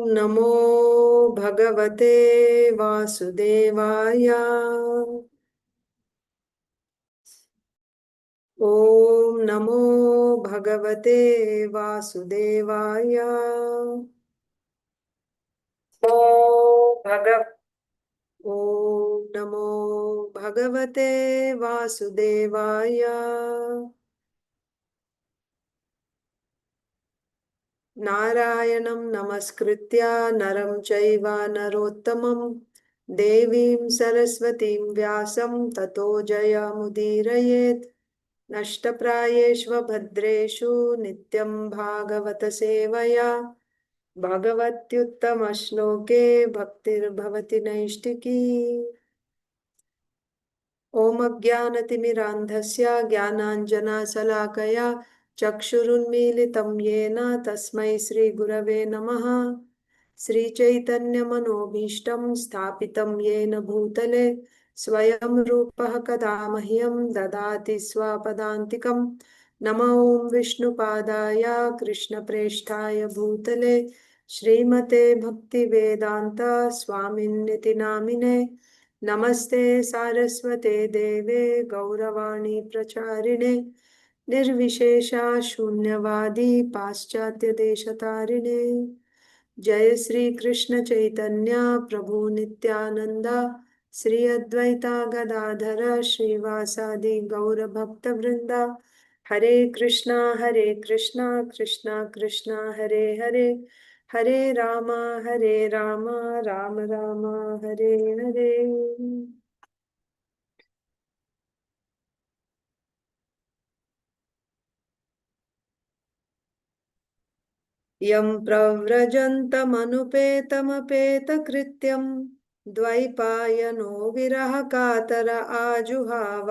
नमो भगवते वासुदेवाय। ॐ नमो भगवते वासुदेवाय। ॐ नमो भगवते वासुदेवाय। नारायणं नमस्कृत्य नरं चैव नरोत्तमं देवीं सरस्वतीं व्यासं ततो जयमुदीरयेत्। नष्टप्रायेषु भद्रेषु नित्यं भागवत सेवया भगवत्युत्तमश्लोके भक्तिर्भवति नैष्टिकी। ॐ अज्ञानतिमिरान्धस्य ज्ञानाञ्जनशलाकया चक्षुरुन्मीलितं येन तस्मै श्रीगुरवे नमः। श्रीचैतन्यमनोभीष्टं स्थापितं येन भूतले स्वयं रूपः कदा मह्यं ददाति स्वपदान्तिकं। नमो ॐ विष्णुपादाय कृष्णप्रेष्ठाय भूतले श्रीमते भक्तिवेदान्त स्वामिन्निति नामिने। नमस्ते सारस्वते देवे गौरवाणी प्रचारिणे निर्विशेषा शून्यवादी पाश्चात्य देशतारिणे। जय श्री कृष्ण चैतन्य प्रभु नित्यानंद श्री अद्वैता गदाधर श्रीवासादि गौर भक्त वृंदा। हरे कृष्णा कृष्णा कृष्णा हरे हरे हरे राम राम राम हरे हरे। यं प्रव्रजन्तमनुपेतमपेतकृत्यं द्वैपायनो विरहकातर आजुहाव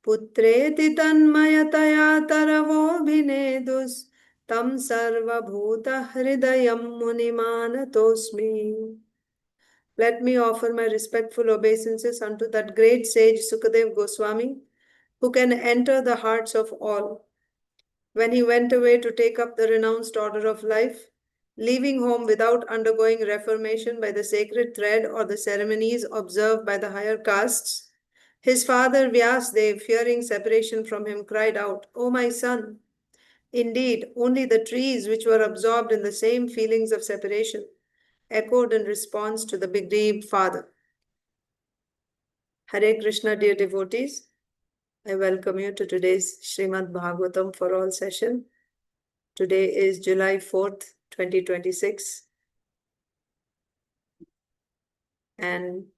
पुत्रेति तन्मयतया तरवोऽभिनेदुस्तं सर्वभूतहृदयं मुनिमानतोऽस्मि। Let me offer my respectful obeisances unto that great sage Sukadev Goswami, who can enter the hearts of all. When he went away to take up the renounced order of life, leaving home without undergoing reformation by the sacred thread or the ceremonies observed by the higher castes, his father Vyasdev, fearing separation from him, cried out, "O my son, indeed, only the trees which were absorbed in the same feelings of separation echoed in response to the bereaved father." Hare Krishna, dear devotees. I welcome you to today's Srimad Bhagavatam for All session. Today is July 4th, 2026, and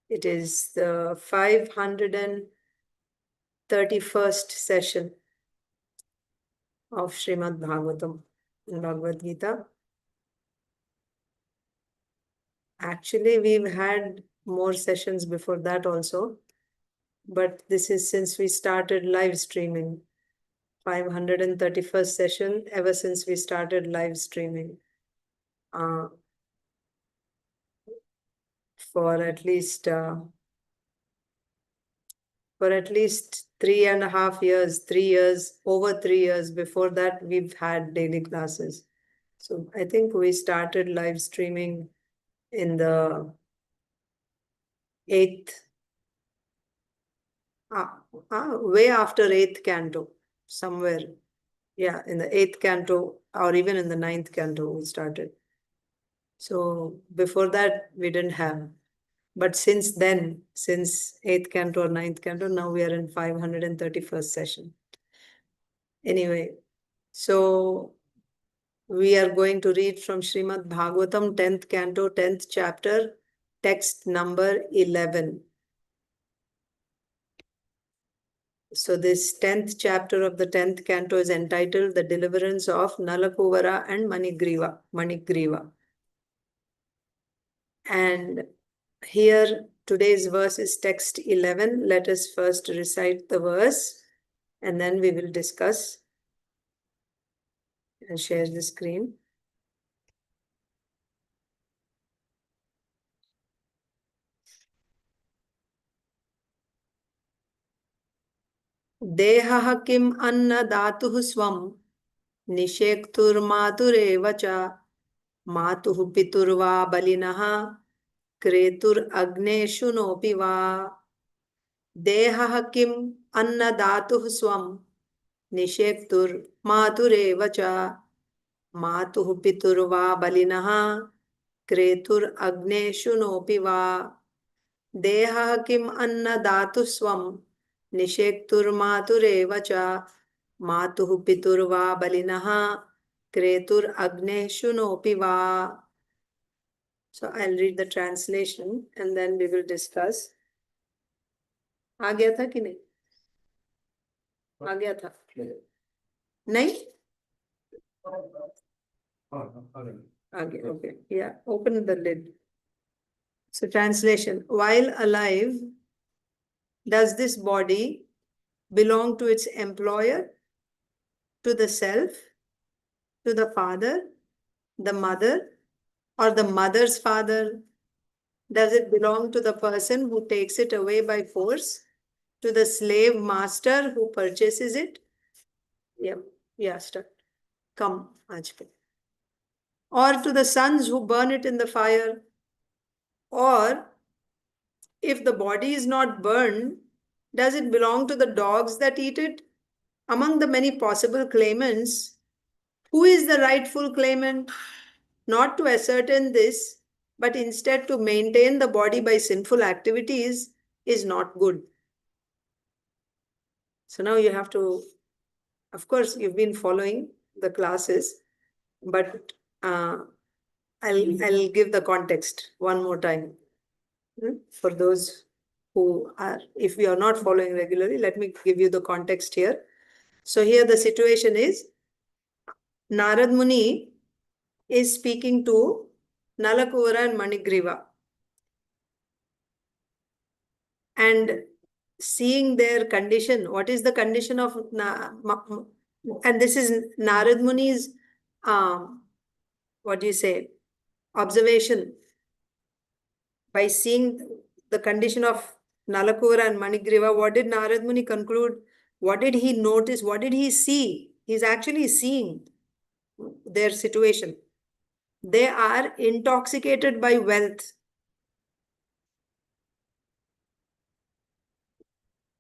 it is the 531st session of Srimad Bhagavatam in Bhagavad Gita. Actually, we've had more sessions before that also, but this is since we started live streaming. 531st session ever since we started live streaming. For at least 3.5 years, 3 years, over 3 years. Before that, we've had daily classes. So I think we started live streaming in the 8th, way after 8th canto, somewhere. Yeah, in the 8th canto or even in the 9th canto we started. So before that, we didn't have. But since then, since 8th canto or 9th canto, now we are in 531st session. Anyway, so we are going to read from Srimad Bhagavatam, 10th canto, 10th chapter, text number 11. So this 10th chapter of the 10th canto is entitled The Deliverance of Nalakuvara and Manigriva. And here, today's verse is text 11. Let us first recite the verse and then we will discuss and share the screen. Dehaḥ kim anna-dātuḥ svaṁ niṣektur mātur eva ca mātuḥ pitur va balinaḥ kretur agneḥ śuno va dehaḥ kim anna-dātuḥ svaṁ niṣektur mātur cha mātuḥ pitur va balinaḥ kretur agneḥ śuno va dehaḥ kim anna-dātuḥ svaṁ niṣektur mātur cha mātuḥ pitur va balinaḥ kretur agneḥ śuno va. So I'll read the translation and then we will discuss. आ गया था कि नहीं? आ गया था? नहीं? आ गया. Okay. Yeah. Open the lid. So translation. While alive, does this body belong to its employer, to the self, to the father, the mother, or the mother's father? Does it belong to the person who takes it away by force, to the slave master who purchases it? Yeah, start. Come, Ajpal. Or to the sons who burn it in the fire? Or if the body is not burned, does it belong to the dogs that eat it? Among the many possible claimants, who is the rightful claimant? Not to ascertain this, but instead to maintain the body by sinful activities is not good. So now you have to, of course, you've been following the classes, but I'll give the context one more time. For those who are, if we are not following regularly, let me give you the context here. So here the situation is, Narada Muni is speaking to Nalakuvara and Manigriva, and seeing their condition. What is the condition of and this is Narada Muni's what do you say, observation. By seeing the condition of Nalakuvara and Manigriva, what did Narada Muni conclude? What did he notice? What did he see? He's actually seeing their situation. They are intoxicated by wealth.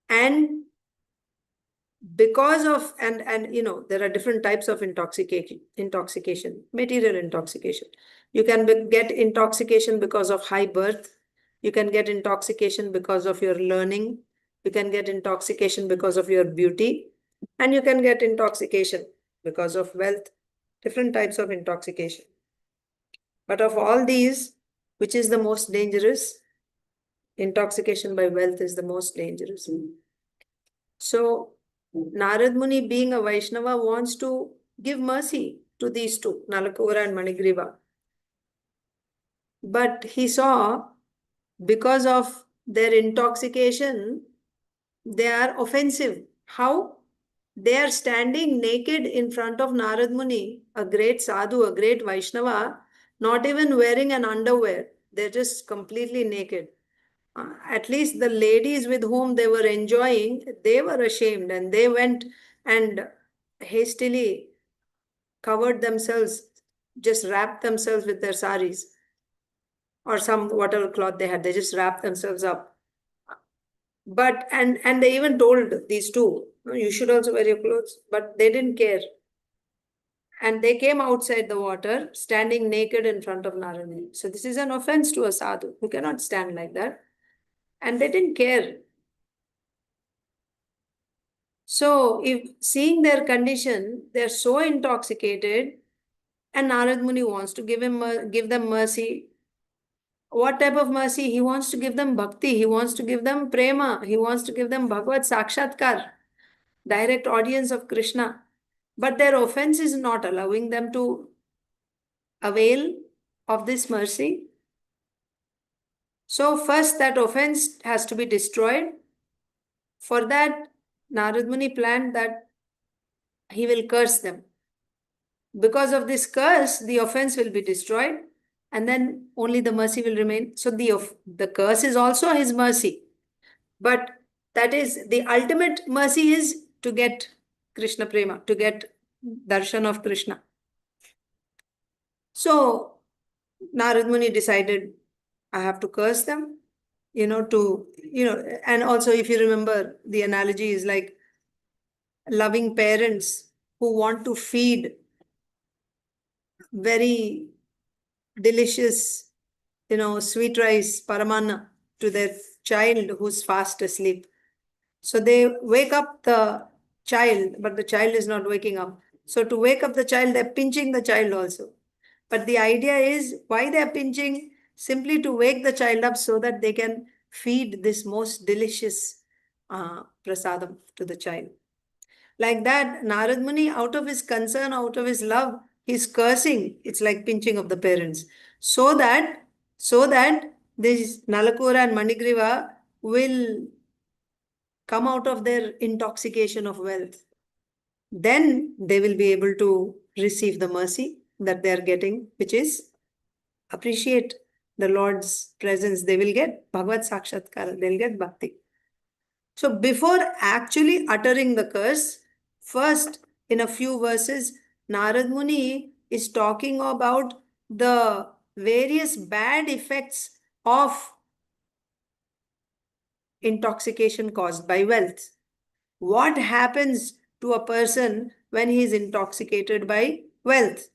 And because of, and you know, there are different types of intoxication, material intoxication. You can get intoxication because of high birth. You can get intoxication because of your learning. You can get intoxication because of your beauty. And you can get intoxication because of wealth. Different types of intoxication. But of all these, which is the most dangerous? Intoxication by wealth is the most dangerous. So Narada Muni, being a Vaishnava, wants to give mercy to these two, Nalakuvara and Manigriva. But he saw, because of their intoxication, they are offensive. How? They are standing naked in front of Narada Muni, a great sadhu, a great Vaishnava, not even wearing an underwear. They're just completely naked. At least the ladies with whom they were enjoying, they were ashamed and they went and hastily covered themselves, just wrapped themselves with their saris or some whatever cloth they had. They just wrapped themselves up. But, and they even told these two, you should also wear your clothes, but they didn't care. And they came outside the water, standing naked in front of Narada. So this is an offense to a sadhu. You cannot stand like that. And they didn't care. So if seeing their condition, they're so intoxicated, and Narada Muni wants to give them mercy. What type of mercy? He wants to give them bhakti. He wants to give them prema. He wants to give them Bhagavad Sakshatkar, direct audience of Krishna. But their offense is not allowing them to avail of this mercy. So first that offense has to be destroyed. For that, Narada Muni planned that he will curse them. Because of this curse, the offense will be destroyed, and then only the mercy will remain. So the curse is also his mercy. But that is, the ultimate mercy is to get Krishna prema, to get darshan of Krishna. So Narada Muni decided, I have to curse them, and also if you remember, the analogy is like loving parents who want to feed very delicious, sweet rice, paramanna, to their child who's fast asleep. So they wake up the child, but the child is not waking up. So to wake up the child, they're pinching the child also. But the idea is why they're pinching? Simply to wake the child up so that they can feed this most delicious prasadam to the child. Like that, Narad Muni, out of his concern, out of his love, he's cursing. It's like pinching of the parents. So that this Nalakuvara and Manigriva will come out of their intoxication of wealth. Then they will be able to receive the mercy that they are getting, which is appreciate the Lord's presence. They will get Bhagavad Sakshatkara, they'll get bhakti. So before actually uttering the curse, first in a few verses, Narad Muni is talking about the various bad effects of intoxication caused by wealth. What happens to a person when he is intoxicated by wealth?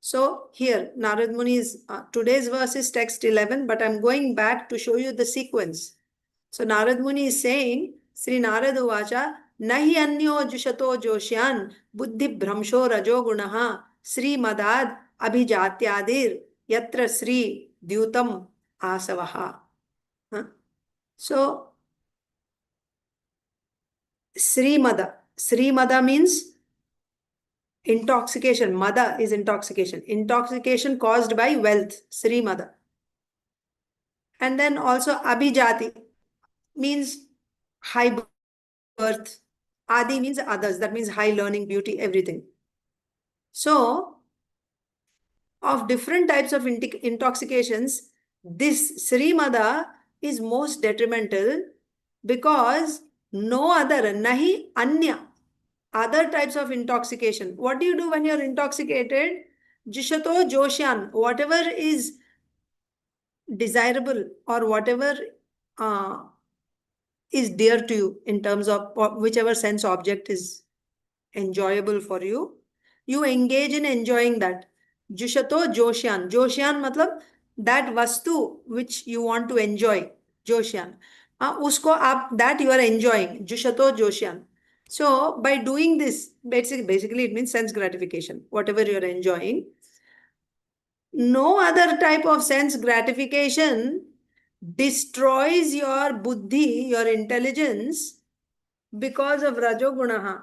So here, Narad Muni's today's verse is text 11, but I'm going back to show you the sequence. So Narad Muni is saying, Sri Narad Uvacha, Nahi anyo jushato josyan buddhi bhramsho rajo gunaha Sri Madad abhijatyadir yatra Sri Dyutam asavaha. Huh? So Sri Mada means intoxication. Mada is intoxication. Intoxication caused by wealth. Sri Mada. And then also Abhijati means high birth. Adi means others. That means high learning, beauty, everything. So, of different types of intoxications, this Sri Mada is most detrimental because no other, nahi anya, other types of intoxication. What do you do when you're intoxicated? Jishato Joshan, whatever is desirable or whatever uh, is dear to you in terms of whichever sense object is enjoyable for you, you engage in enjoying that. Jushato Joshan. Joshan matlab that vastu which you want to enjoy. Joshan. Usko aap, that you are enjoying. Jushato Joshan. So by doing this, basically it means sense gratification. Whatever you are enjoying. No other type of sense gratification destroys your buddhi, your intelligence, because of rajogunaha.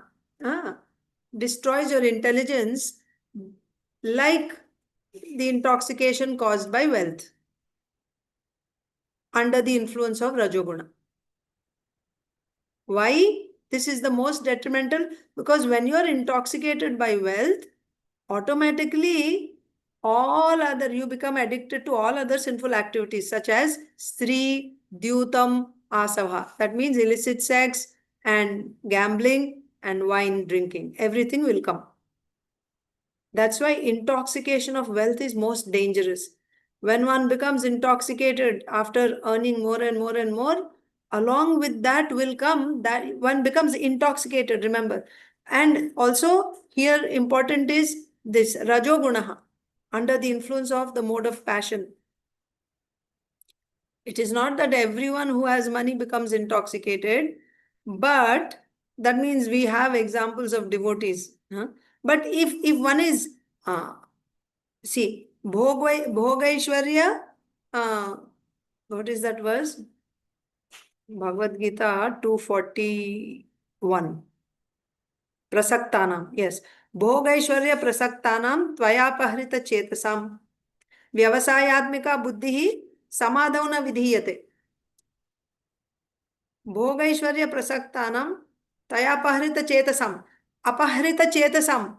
Destroys your intelligence like the intoxication caused by wealth under the influence of rajoguna. Why? This is the most detrimental because when you are intoxicated by wealth, automatically you become addicted to all other sinful activities such as Sri, Dyutam, Asava. That means illicit sex and gambling and wine drinking. Everything will come. That's why intoxication of wealth is most dangerous. When one becomes intoxicated after earning more and more and more, along with that will come that one becomes intoxicated, remember. And also here important is this rajogunaha, under the influence of the mode of passion. It is not that everyone who has money becomes intoxicated, but that means we have examples of devotees. But if one is, see, Bhogaishwarya, what is that verse? Bhagavad Gita 241. Prasaktanam, yes. Bhogaishwarya prasaktanam tvayapahrita chetasam vyavasayatmika buddhihi samadhav na vidhiyate. Bhogaishwarya prasaktanam tvayapahrita chetasam apahrita chetasam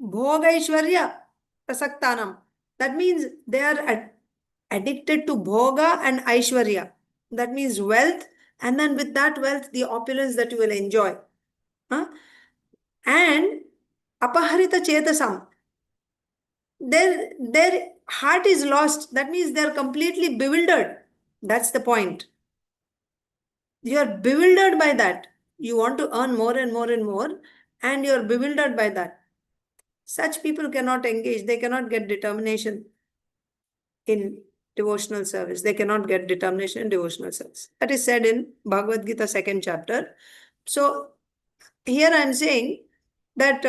Bhogaishwarya prasaktanam. That means they are addicted to bhoga and aishwarya. That means wealth, and then with that wealth, the opulence that you will enjoy. And apaharita chetasam. their heart is lost. That means they're completely bewildered. That's the point. You're bewildered by that. You want to earn more and more and more, and you're bewildered by that. Such people cannot engage. They cannot get determination in devotional service. They cannot get determination in devotional service. That is said in Bhagavad Gita 2nd chapter. So here I'm saying that,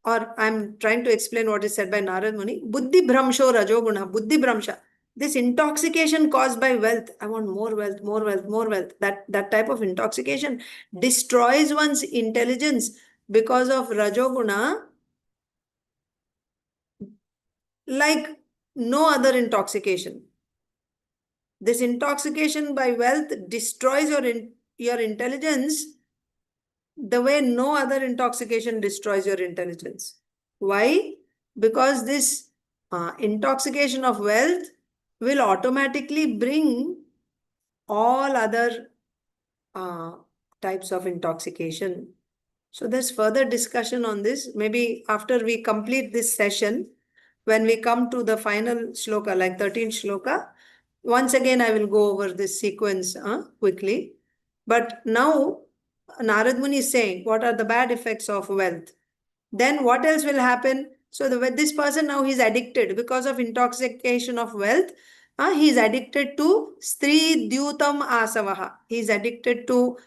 or I'm trying to explain what is said by Narada Muni. Buddhi bhramsho rajoguna, buddhi bhramsha. This intoxication caused by wealth. I want more wealth, more wealth, more wealth. That type of intoxication destroys one's intelligence because of rajoguna, like no other intoxication. This intoxication by wealth destroys your intelligence the way no other intoxication destroys your intelligence. Why? Because this intoxication of wealth will automatically bring all other types of intoxication. So there's further discussion on this. Maybe after we complete this session, when we come to the final shloka, like 13th shloka, once again I will go over this sequence quickly. But now Narada Muni is saying what are the bad effects of wealth. Then what else will happen? So this person now he's addicted because of intoxication of wealth. He's addicted to Stri Dyutam Asavaha. He's addicted to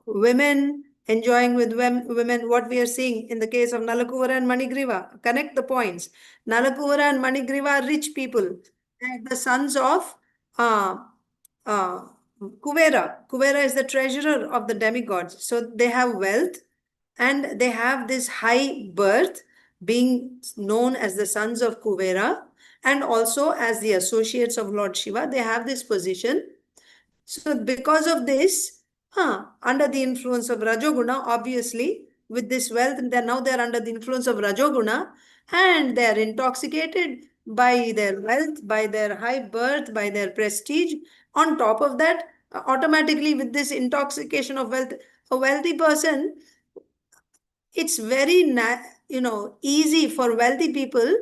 women, enjoying with women, what we are seeing in the case of Nalakuvara and Manigriva. Connect the points. Nalakuvara and Manigriva are rich people. And the sons of Kuvera. Kuvera is the treasurer of the demigods. So they have wealth and they have this high birth, being known as the sons of Kuvera, and also as the associates of Lord Shiva. They have this position. So because of this, under the influence of Rajoguna, obviously, with this wealth, now they're under the influence of Rajoguna, and they're intoxicated by their wealth, by their high birth, by their prestige. On top of that, automatically with this intoxication of wealth, a wealthy person, it's very easy for wealthy people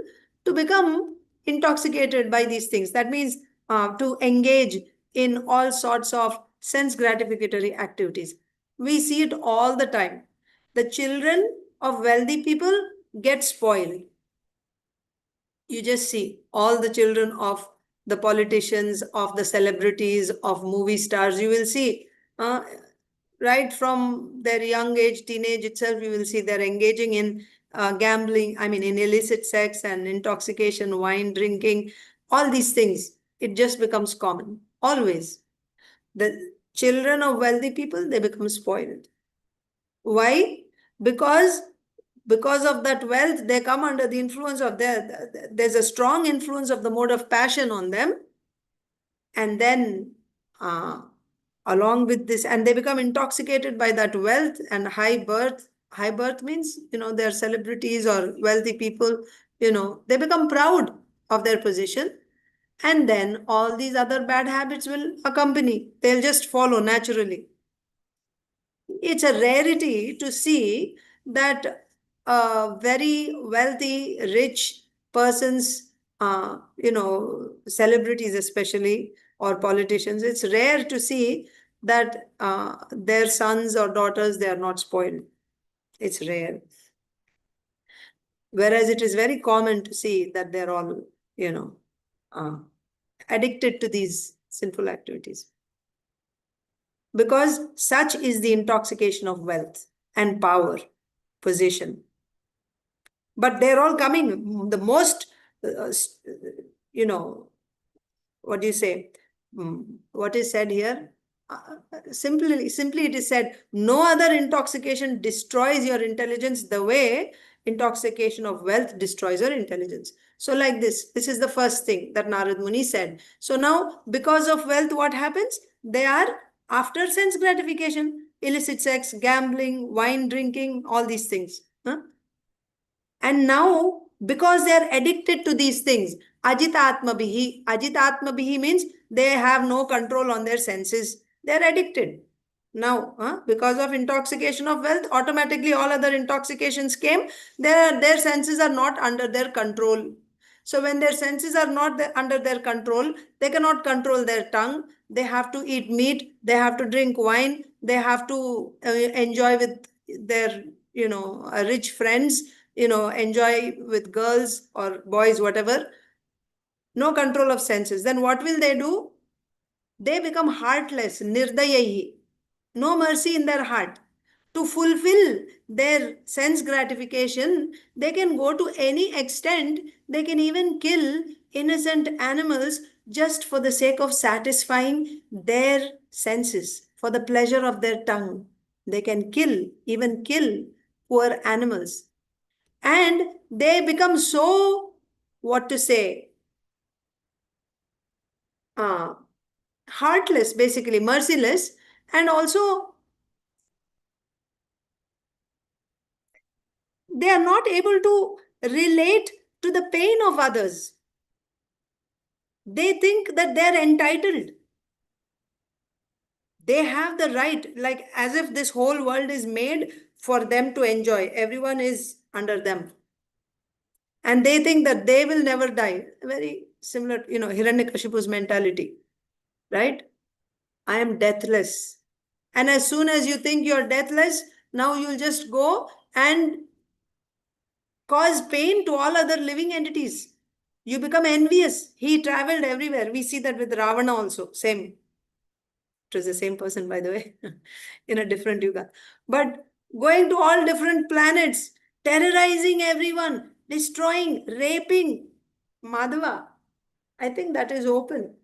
to become intoxicated by these things. That means to engage in all sorts of sense gratificatory activities. We see it all the time. The children of wealthy people get spoiled. You just see all the children of the politicians, of the celebrities, of movie stars. You will see right from their young age, teenage itself, you will see they're engaging in gambling, in illicit sex and intoxication, wine drinking, all these things. It just becomes common, always. The children of wealthy people, they become spoiled. Why? Because of that wealth, they come under the influence of there's a strong influence of the mode of passion on them. And then along with this, and they become intoxicated by that wealth and high birth. High birth means, they're celebrities or wealthy people, they become proud of their position. And then all these other bad habits will accompany. They'll just follow naturally. It's a rarity to see that very wealthy, rich persons, celebrities especially, or politicians, it's rare to see that their sons or daughters, they are not spoiled. It's rare. Whereas it is very common to see that they're all, addicted to these sinful activities. Because such is the intoxication of wealth and power, position. But they're all coming. The most, what do you say? What is said here? Simply it is said, no other intoxication destroys your intelligence the way intoxication of wealth destroys your intelligence. So like this is the first thing that Narada Muni said. So now, because of wealth, what happens? They are after sense gratification, illicit sex, gambling, wine drinking, all these things. And now, because they are addicted to these things, ajitatmabhihi means they have no control on their senses. They are addicted. Now, because of intoxication of wealth, automatically all other intoxications came. Their senses are not under their control So when their senses are not under their control, they cannot control their tongue. They have to eat meat. They have to drink wine. They have to enjoy with their, rich friends, enjoy with girls or boys, whatever. No control of senses. Then what will they do? They become heartless, nirdayahi. No mercy in their heart. To fulfill their sense gratification, they can go to any extent. They can even kill innocent animals just for the sake of satisfying their senses, for the pleasure of their tongue. They can even kill poor animals. And they become so, what to say, heartless, basically, merciless, and also they are not able to relate to the pain of others. They think that they're entitled. They have the right, like as if this whole world is made for them to enjoy. Everyone is under them. And they think that they will never die. Very similar, Hiranyakashipu's mentality, right? I am deathless. And as soon as you think you're deathless, now you'll just go and cause pain to all other living entities. You become envious. He traveled everywhere. We see that with Ravana also. Same. It was the same person, by the way, in a different yuga. But going to all different planets, terrorizing everyone, destroying, raping. Madhava, I think that is open.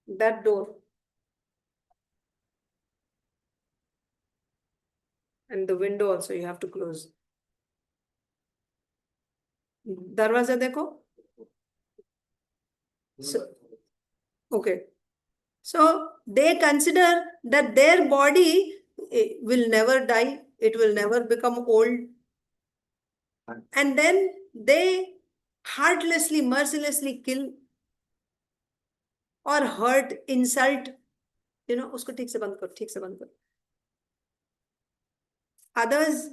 That door. And the window also you have to close. Darwaza dekho. So, okay. So they consider that their body will never die. It will never become old. And then they heartlessly, mercilessly kill or hurt, insult. Usko theek se band kar, theek se band kar. Others,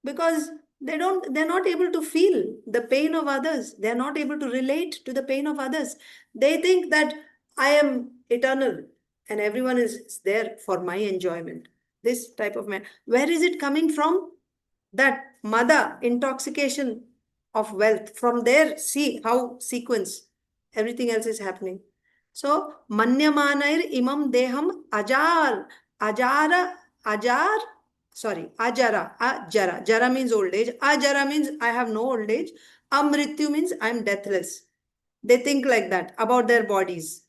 because they're not able to feel the pain of others. They're not able to relate to the pain of others. They think that I am eternal and everyone is there for my enjoyment. This type of man. Where is it coming from? That mother intoxication of wealth. From there, see how sequence, everything else is happening. So, manyamanair imam deham ajar, ajara. Jara means old age. Ajara means I have no old age. Amrityu means I am deathless. They think like that about their bodies.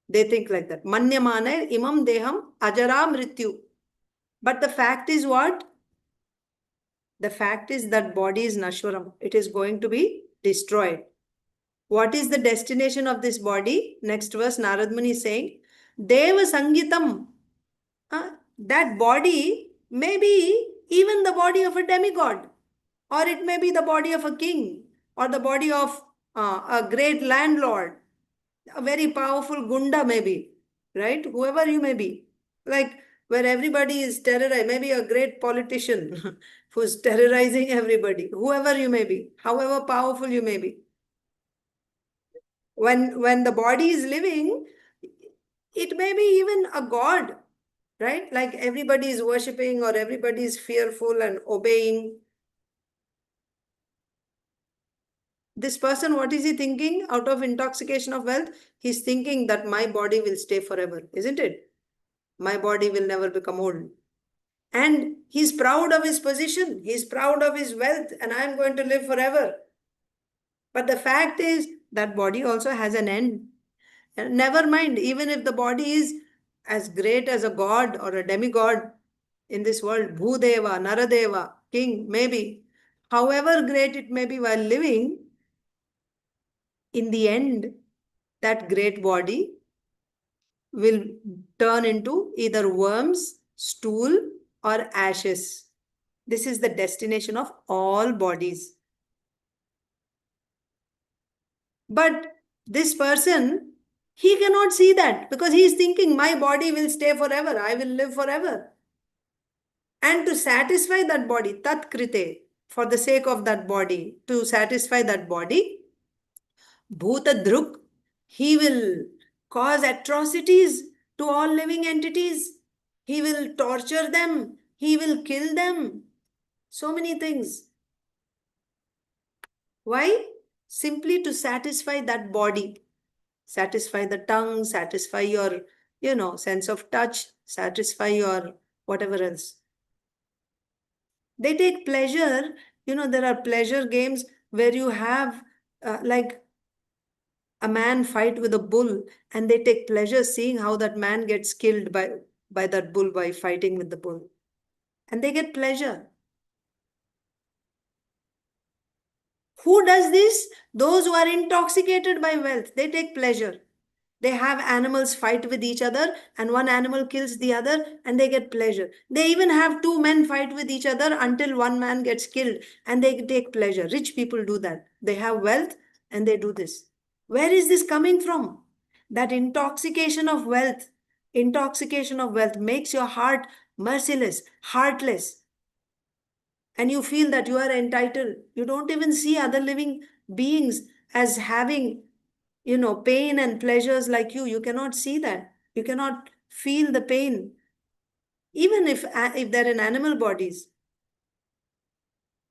They think like that. Manyamanair imam deham ajara mrityu. But the fact is what? The fact is that body is nashwaram. It is going to be destroyed. What is the destination of this body? Next verse, Narada Muni is saying, Deva Sangitam. That body may be even the body of a demigod, or it may be the body of a king, or the body of a great landlord, a very powerful gunda maybe, right? Whoever you may be. Like where everybody is terrorized, maybe a great politician who's terrorizing everybody, whoever you may be, however powerful you may be. When the body is living, it may be even a god, right? Like everybody is worshipping or everybody is fearful and obeying. This person, what is he thinking out of intoxication of wealth? He's thinking that my body will stay forever, isn't it? My body will never become old. And he's proud of his position. He's proud of his wealth and I'm going to live forever. But the fact is that body also has an end. And never mind, even if the body is as great as a god or a demigod in this world, Bhudeva, Naradeva, king, maybe, however great it may be while living, in the end, that great body will turn into either worms, stool, or ashes. This is the destination of all bodies. But this person, he cannot see that because he is thinking, my body will stay forever. I will live forever. And to satisfy that body, tat krite, for the sake of that body, to satisfy that body. Bhutadruk, he will cause atrocities to all living entities. He will torture them. He will kill them. So many things. Why? Simply to satisfy that body. Satisfy the tongue, satisfy your, sense of touch, satisfy your whatever else. They take pleasure. There are pleasure games where you have like a man fight with a bull, and they take pleasure seeing how that man gets killed by that bull by fighting with the bull. And they get pleasure. Who does this? Those who are intoxicated by wealth. They take pleasure. They have animals fight with each other, and one animal kills the other, and they get pleasure. They even have two men fight with each other until one man gets killed, and they take pleasure. Rich people do that. They have wealth and they do this. Where is this coming from? That intoxication of wealth makes your heart merciless, heartless. And you feel that you are entitled. You don't even see other living beings as having, pain and pleasures like you. You cannot see that. You cannot feel the pain. Even if they're in animal bodies,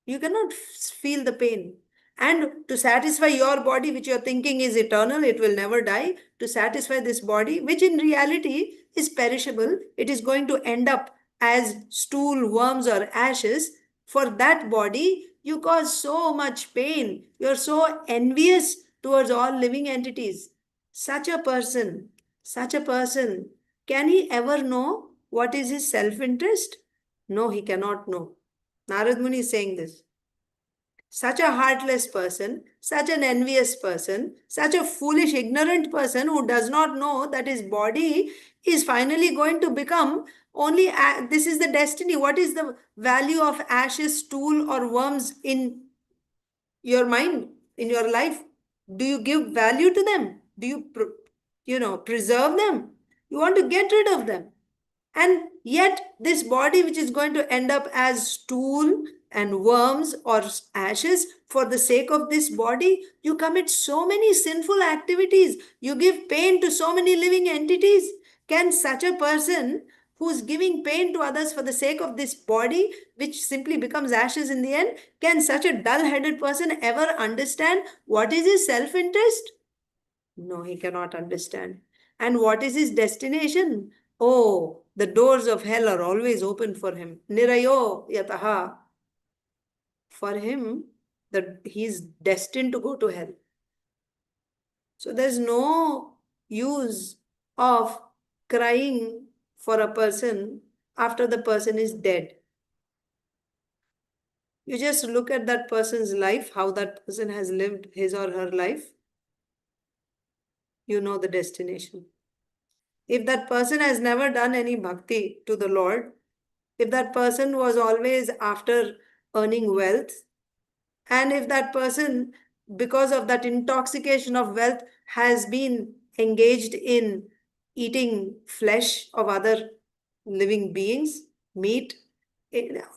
you cannot feel the pain. And to satisfy your body, which you're thinking is eternal, it will never die, to satisfy this body, which in reality is perishable, it is going to end up as stool, worms, or ashes. For that body, you cause so much pain. You're so envious towards all living entities. Such a person, can he ever know what is his self-interest? No, he cannot know. Narada Muni is saying this. Such a heartless person, such an envious person, such a foolish, ignorant person who does not know that his body is finally going to become only, this is the destiny. What is the value of ashes, stool, or worms in your mind, in your life? Do you give value to them? Do you, preserve them? You want to get rid of them. And yet, this body, which is going to end up as stool and worms or ashes, for the sake of this body, you commit so many sinful activities. You give pain to so many living entities. Can such a person who's giving pain to others for the sake of this body, which simply becomes ashes in the end, can such a dull-headed person ever understand what is his self-interest? No, he cannot understand. And what is his destination? Oh, the doors of hell are always open for him. Nirayo yataha. For him, that he is destined to go to hell. So there's no use of crying for a person after the person is dead. You just look at that person's life, how that person has lived his or her life. You know the destination. If that person has never done any bhakti to the Lord, if that person was always after earning wealth, and if that person, because of that intoxication of wealth, has been engaged in eating flesh of other living beings, meat,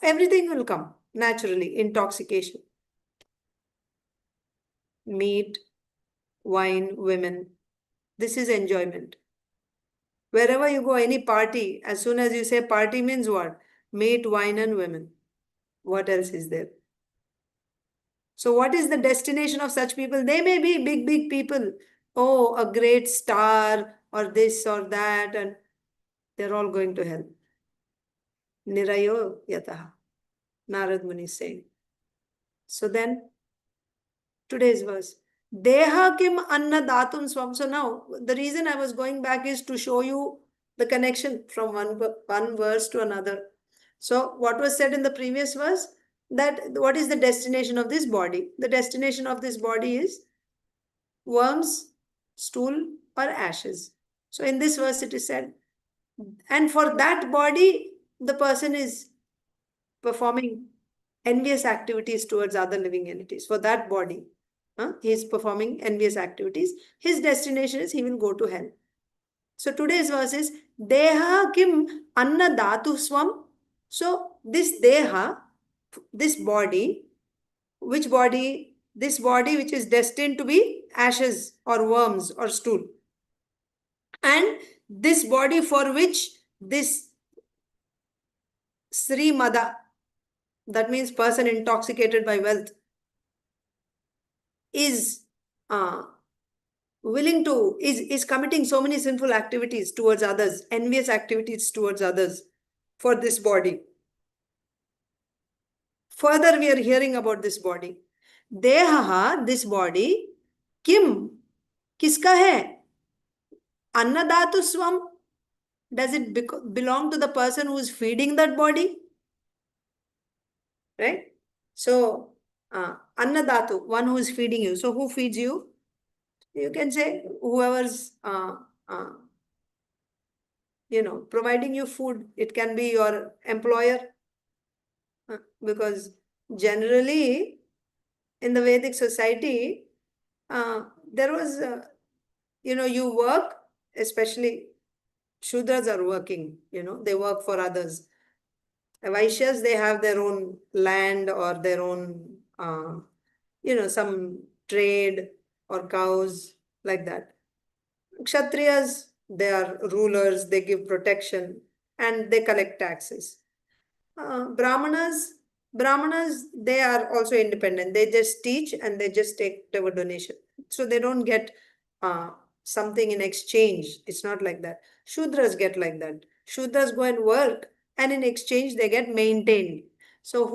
everything will come naturally. Intoxication. Meat, wine, women. This is enjoyment. Wherever you go, any party, as soon as you say party means what? Meat, wine, and women. What else is there? So what is the destination of such people? They may be big, big people. Oh, a great star or this or that, and they're all going to hell. Nirayo yataha. Narada Muni is saying. So then, today's verse. Deha kim anna-dātuḥ svaṁ. So now, the reason I was going back is to show you the connection from one verse to another. So what was said in the previous verse? That what is the destination of this body? The destination of this body is worms, stool, or ashes. So in this verse it is said, and for that body, the person is performing envious activities towards other living entities. For that body, he is performing envious activities. His destination is he will go to hell. So today's verse is deha kim anna-dātuḥ svaṁ. So this deha, this body, Which body? This body which is destined to be ashes or worms or stool. And this body for which this Sri Mada, that means person intoxicated by wealth, is willing to, is committing so many sinful activities towards others, envious activities towards others for this body. Further, we are hearing about this body. Dehaḥ, this body, kim, kiska hai? Anna-dātuḥ svaṁ. Does it belong to the person who is feeding that body? Right? So, anna-dātuḥ, one who is feeding you. So, who feeds you? You can say whoever's, providing you food. It can be your employer. Because generally, in the Vedic society, there was, you work, especially Shudras are working, they work for others. Vaishyas, they have their own land or their own, some trade or cows, like that. Kshatriyas, they are rulers, they give protection and they collect taxes. Brahmanas, they are also independent. They just teach and they just take the donation. So they don't get something in exchange. It's not like that. Shudras get like that. Shudras go and work and in exchange they get maintained. So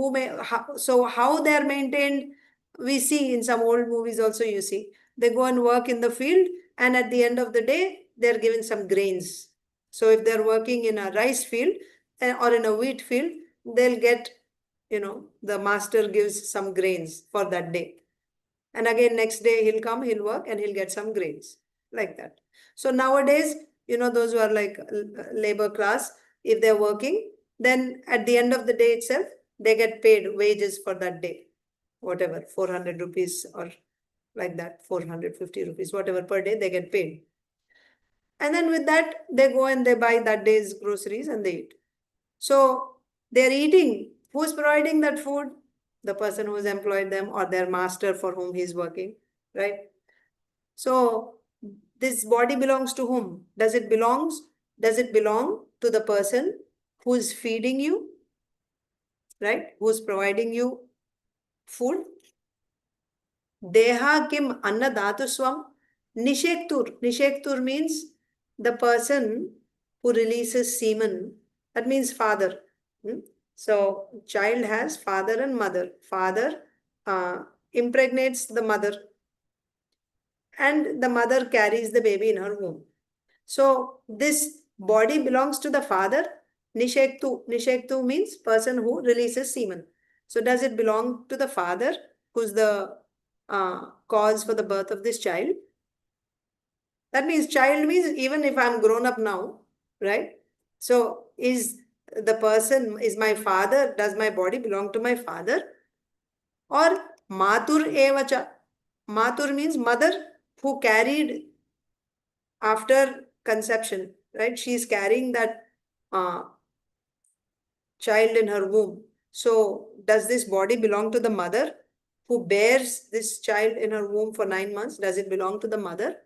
how they are maintained, we see in some old movies also, you see. They go and work in the field and at the end of the day, they're given some grains. So if they're working in a rice field or in a wheat field, they'll get, the master gives some grains for that day. And again, next day he'll come, he'll work and he'll get some grains, like that. So nowadays, those who are like labor class, if they're working, then at the end of the day itself, they get paid wages for that day, whatever, 400 rupees or like that, 450 rupees, whatever per day they get paid. And then with that, they go and they buy that day's groceries and they eat. So they're eating. Who's providing that food? The person who's employed them or their master for whom he's working, right? So this body belongs to whom? Does it belong to the person who's feeding you, right? Who's providing you food? Deha kim anna-dātuḥ svaṁ. Niṣektur. Niṣektur means the person who releases semen. That means father. So child has father and mother. Father impregnates the mother and the mother carries the baby in her womb. So this body belongs to the father. Niṣektur. Niṣektur means person who releases semen. So does it belong to the father who's the cause for the birth of this child? That means child means even if I'm grown up now, right? So is the person, is my father, does my body belong to my father? Or mātur evacha. Mātur means mother who carried after conception, right? She is carrying that child in her womb. So does this body belong to the mother who bears this child in her womb for 9 months? Does it belong to the mother?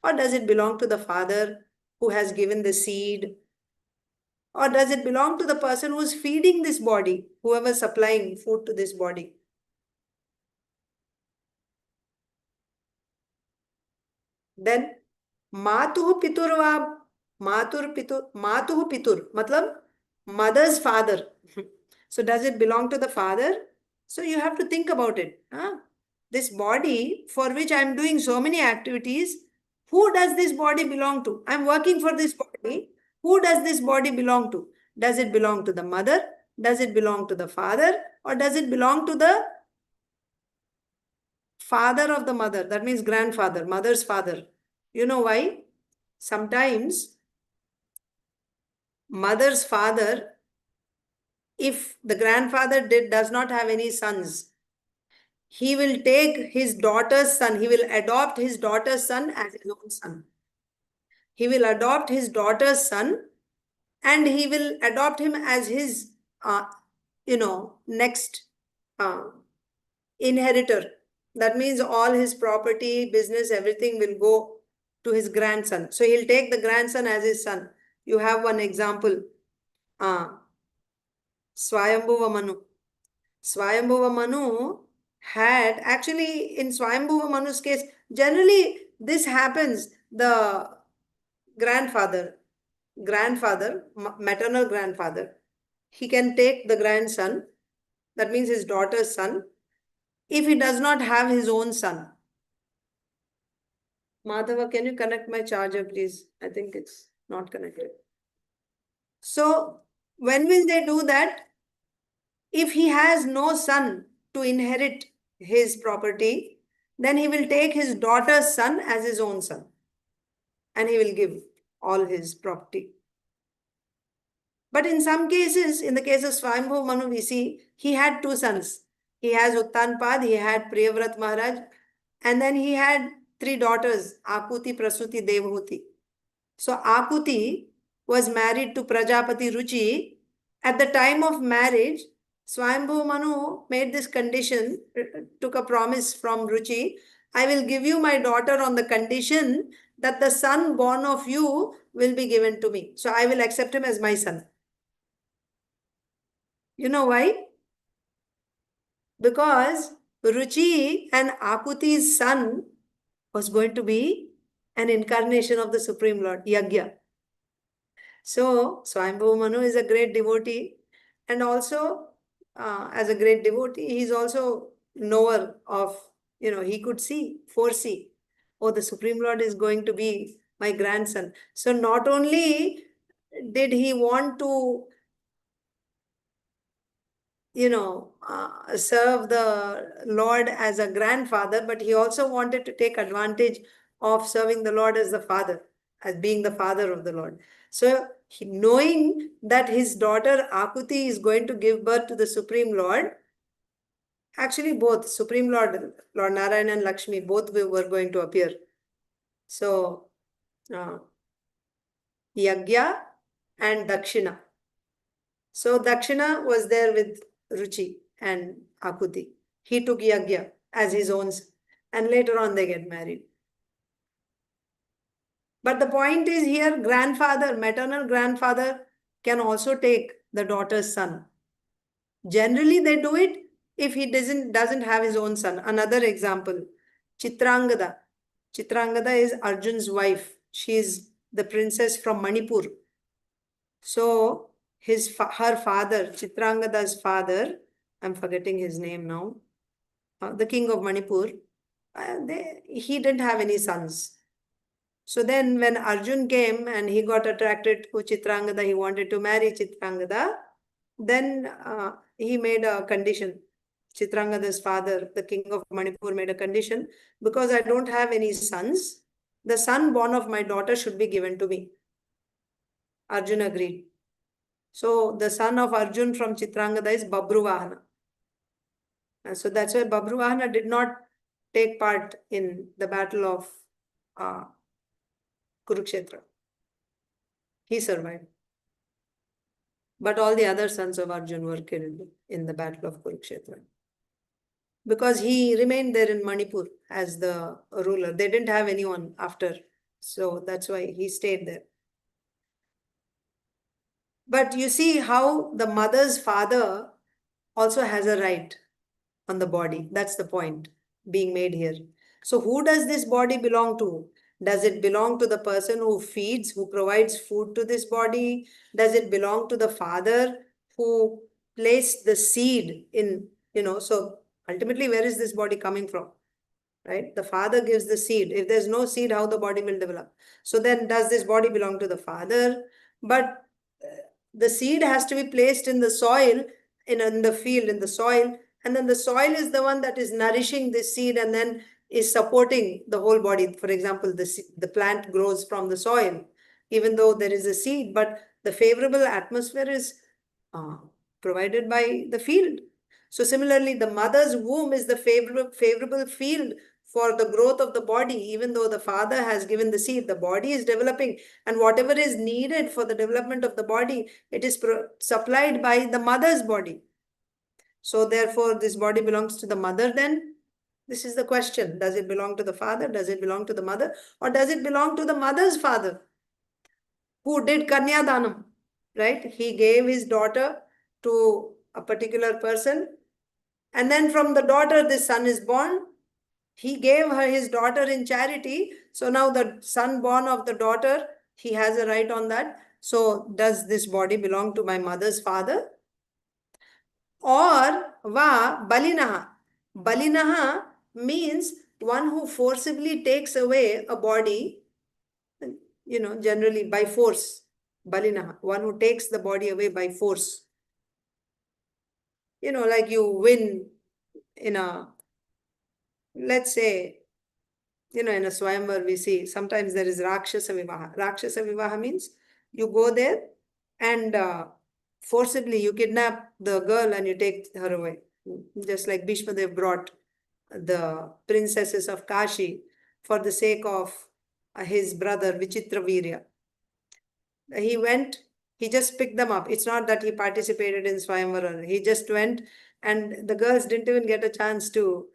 Or does it belong to the father who has given the seed? Or does it belong to the person who is feeding this body, whoever is supplying food to this body? Then, mātuḥ pitur va mātur pitur, mātuḥ pitur, matlab mother's father. So does it belong to the father? So you have to think about it. This body for which I am doing so many activities, who does this body belong to? I am working for this body. Who does this body belong to? Does it belong to the mother? Does it belong to the father? Or does it belong to the father of the mother? That means grandfather, mother's father. You know why? Sometimes mother's father, if the grandfather does not have any sons, he will take his daughter's son. He will adopt his daughter's son as his own son. He will adopt his daughter's son and he will adopt him as his, next inheritor. That means all his property, business, everything will go to his grandson. So he'll take the grandson as his son. You have one example. Swayambhuva Manu. Swayambhuva Manu had, actually in Swayambhuva Manu's case, generally this happens. The grandfather, maternal grandfather, he can take the grandson, that means his daughter's son, if he does not have his own son. Madhava, can you connect my charger, please? I think it's not connected. So, when will they do that? If he has no son to inherit his property, then he will take his daughter's son as his own son. And he will give all his property. But in some cases, in the case of Swayambhuva Manu, we see he had two sons. He has Uttanpad, he had Priyavrat Maharaj, and then he had three daughters, Akuti, Prasuti, Devahuti. So Akuti was married to Prajapati Ruchi. At the time of marriage, Swayambhuva Manu made this condition, took a promise from Ruchi, I will give you my daughter on the condition that the son born of you will be given to me. So I will accept him as my son. You know why? Because Ruchi and Akuti's son was going to be an incarnation of the Supreme Lord, Yagya. So, Swayambhuva Manu is a great devotee, and also as a great devotee, he is also knower of, he could foresee, oh, the Supreme Lord is going to be my grandson. So not only did he want to, serve the Lord as a grandfather, but he also wanted to take advantage of serving the Lord as the father, as being the father of the Lord. So, knowing that his daughter Akuti is going to give birth to the Supreme Lord, actually both Supreme Lord, Lord Narayana and Lakshmi, both were going to appear. So, Yagya and Dakshina. So, Dakshina was there with Ruchi and Akuti. He took Yagya as his own, and later on they get married. But the point is here, grandfather, maternal grandfather can also take the daughter's son. Generally, they do it if he doesn't have his own son. Another example, Chitrangada. Chitrangada is Arjun's wife. She is the princess from Manipur. So, her father, Chitrangada's father, I'm forgetting his name now, the king of Manipur, he didn't have any sons. So then when Arjun came and he got attracted to Chitrangada, he wanted to marry Chitrangada, then he made a condition. Chitrangada's father, the king of Manipur, made a condition, because I don't have any sons, the son born of my daughter should be given to me. Arjun agreed. So the son of Arjun from Chitrangada is Babruvahana. And so that's why Babruvahana did not take part in the battle of Kurukshetra. He survived. But all the other sons of Arjun were killed in the battle of Kurukshetra. Because he remained there in Manipur as the ruler. They didn't have anyone after. So that's why he stayed there. But you see how the mother's father also has a right on the body. That's the point being made here. So who does this body belong to? Does it belong to the person who feeds, who provides food to this body? Does it belong to the father who placed the seed in, so ultimately where is this body coming from? Right? The father gives the seed. If there's no seed, how the body will develop? So then does this body belong to the father? But the seed has to be placed in the soil, in the field, in the soil, and then the soil is the one that is nourishing this seed and then is supporting the whole body. For example, the plant grows from the soil, even though there is a seed, but the favorable atmosphere is provided by the field. So similarly, the mother's womb is the favorable field for the growth of the body. Even though the father has given the seed, the body is developing, and whatever is needed for the development of the body, it is supplied by the mother's body. So therefore, this body belongs to the mother then? This is the question. Does it belong to the father? Does it belong to the mother? Or does it belong to the mother's father who did Kanyadanam? Right? He gave his daughter to a particular person. And then from the daughter, this son is born. He gave her his daughter in charity. So now the son born of the daughter, he has a right on that. So does this body belong to my mother's father? Or va balinaḥ. Balinaḥ means one who forcibly takes away a body, generally by force. Balinaḥ, one who takes the body away by force. Like you win in a, let's say, in a Swayamvar we see sometimes there is Rakshasa Vivaha. Rakshasa Vivaha means you go there and forcibly you kidnap the girl and you take her away. Just like Bhishma Dev brought the princesses of Kashi for the sake of his brother Vichitravirya. He went, he just picked them up. It's not that he participated in Swayamvara. He just went and the girls didn't even get a chance to,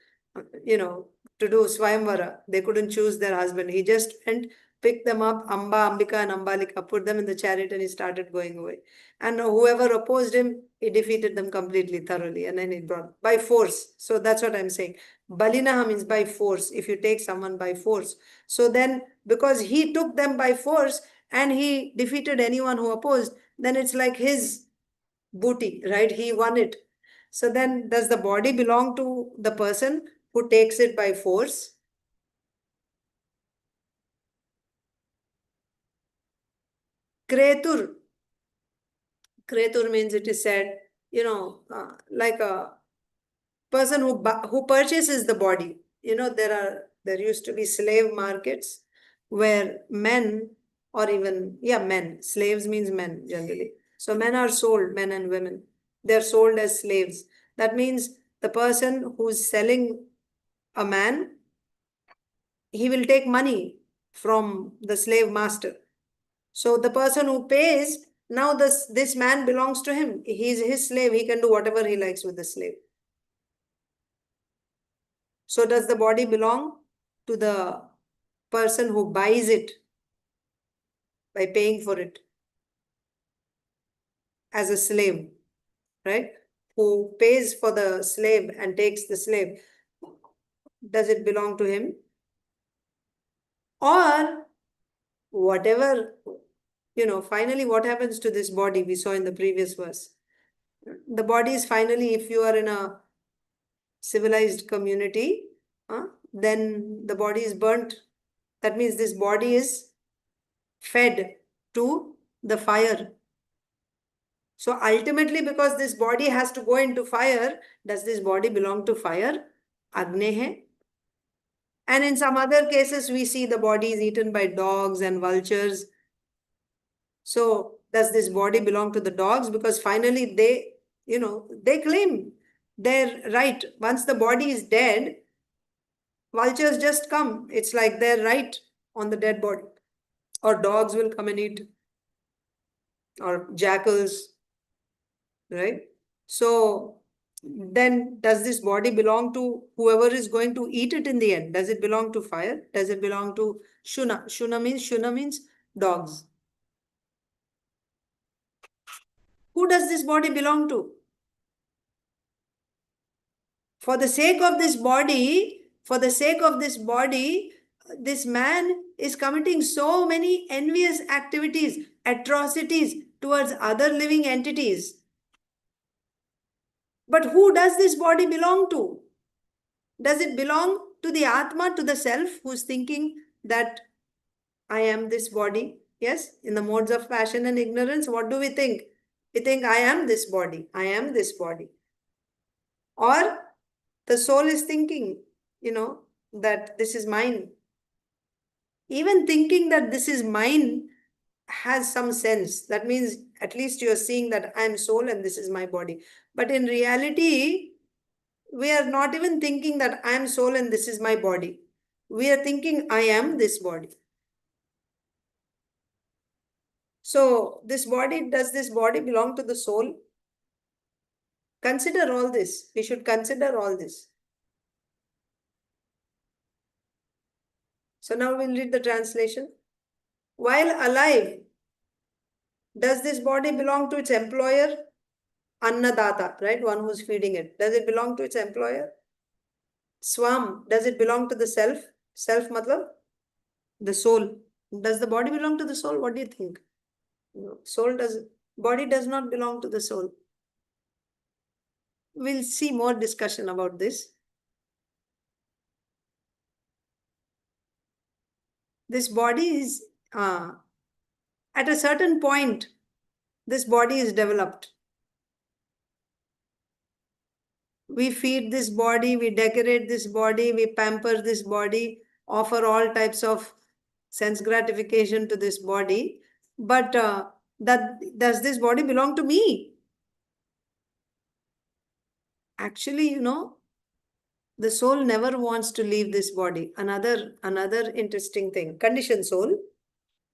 to do Swayamvara. They couldn't choose their husband. He just went, picked them up, Amba, Ambika and Ambalika, put them in the chariot and he started going away. And whoever opposed him, he defeated them completely, thoroughly. And then he brought, by force. So that's what I'm saying. Balinaḥ means by force, if you take someone by force. So then, because he took them by force and he defeated anyone who opposed, then it's like his booty, right? He won it. So then, does the body belong to the person who takes it by force? Kretur. Kretur means it is said, like a person who purchases the body. There used to be slave markets where men, or even, men, slaves means men generally. So men are sold, men and women. They're sold as slaves. That means the person who's selling a man, he will take money from the slave master. So the person who pays, now this man belongs to him. He's his slave. He can do whatever he likes with the slave. So does the body belong to the person who buys it by paying for it as a slave, right? Who pays for the slave and takes the slave. Does it belong to him? Or whatever, finally what happens to this body we saw in the previous verse. The body is finally, if you are in a civilized community, then the body is burnt. That means this body is fed to the fire. So ultimately, because this body has to go into fire, does this body belong to fire? Agneḥ. And in some other cases, we see the body is eaten by dogs and vultures. So does this body belong to the dogs? Because finally they claim their right. Once the body is dead, vultures just come. It's like their right on the dead body. Or dogs will come and eat. Or jackals. Right? So then does this body belong to whoever is going to eat it in the end? Does it belong to fire? Does it belong to śuno? Śuno means dogs. Who does this body belong to? For the sake of this body, this man is committing so many envious activities, atrocities towards other living entities. But who does this body belong to? Does it belong to the Atma, to the self, who's thinking that I am this body? Yes, in the modes of passion and ignorance, what do we think? We think I am this body, I am this body. Or the soul is thinking, that this is mine. Even thinking that this is mine has some sense. That means at least you're seeing that I am soul and this is my body. But in reality, we are not even thinking that I am soul and this is my body. We are thinking I am this body. So this body, does this body belong to the soul? Consider all this. We should consider all this. So now we'll read the translation. While alive, does this body belong to its employer? Anna-dātuḥ, right? One who's feeding it. Does it belong to its employer? Svaṁ, does it belong to the self? Self matlab? The soul. Does the body belong to the soul? What do you think? No. Body does not belong to the soul. We'll see more discussion about this. This body is, at a certain point, this body is developed. We feed this body, we decorate this body, we pamper this body, offer all types of sense gratification to this body. But does this body belong to me? Actually, the soul never wants to leave this body. Another interesting thing. Conditioned soul,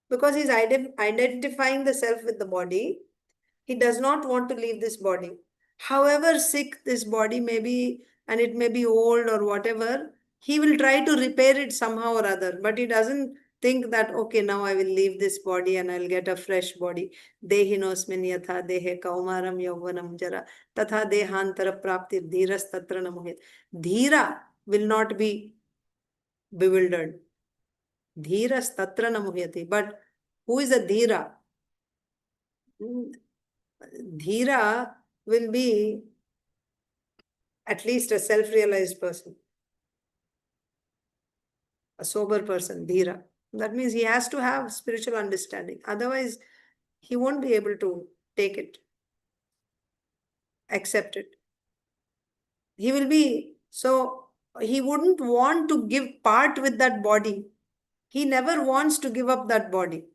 because he's identifying the self with the body, he does not want to leave this body. However sick this body may be, and it may be old or whatever, he will try to repair it somehow or other. But he doesn't think that, okay, now I will leave this body and I'll get a fresh body. Dehinosmin yatha dehe kaumaram yauvanam jara tatha dehantara praptir dhiras tatra namuhet. Dhira will not be bewildered. Dhiras tatra namuhyati. But who is a dhira? Dhira will be at least a self-realized person, a sober person, dhira. That means he has to have spiritual understanding. Otherwise, he won't be able to take it, accept it. He wouldn't want to give part with that body. He never wants to give up that body.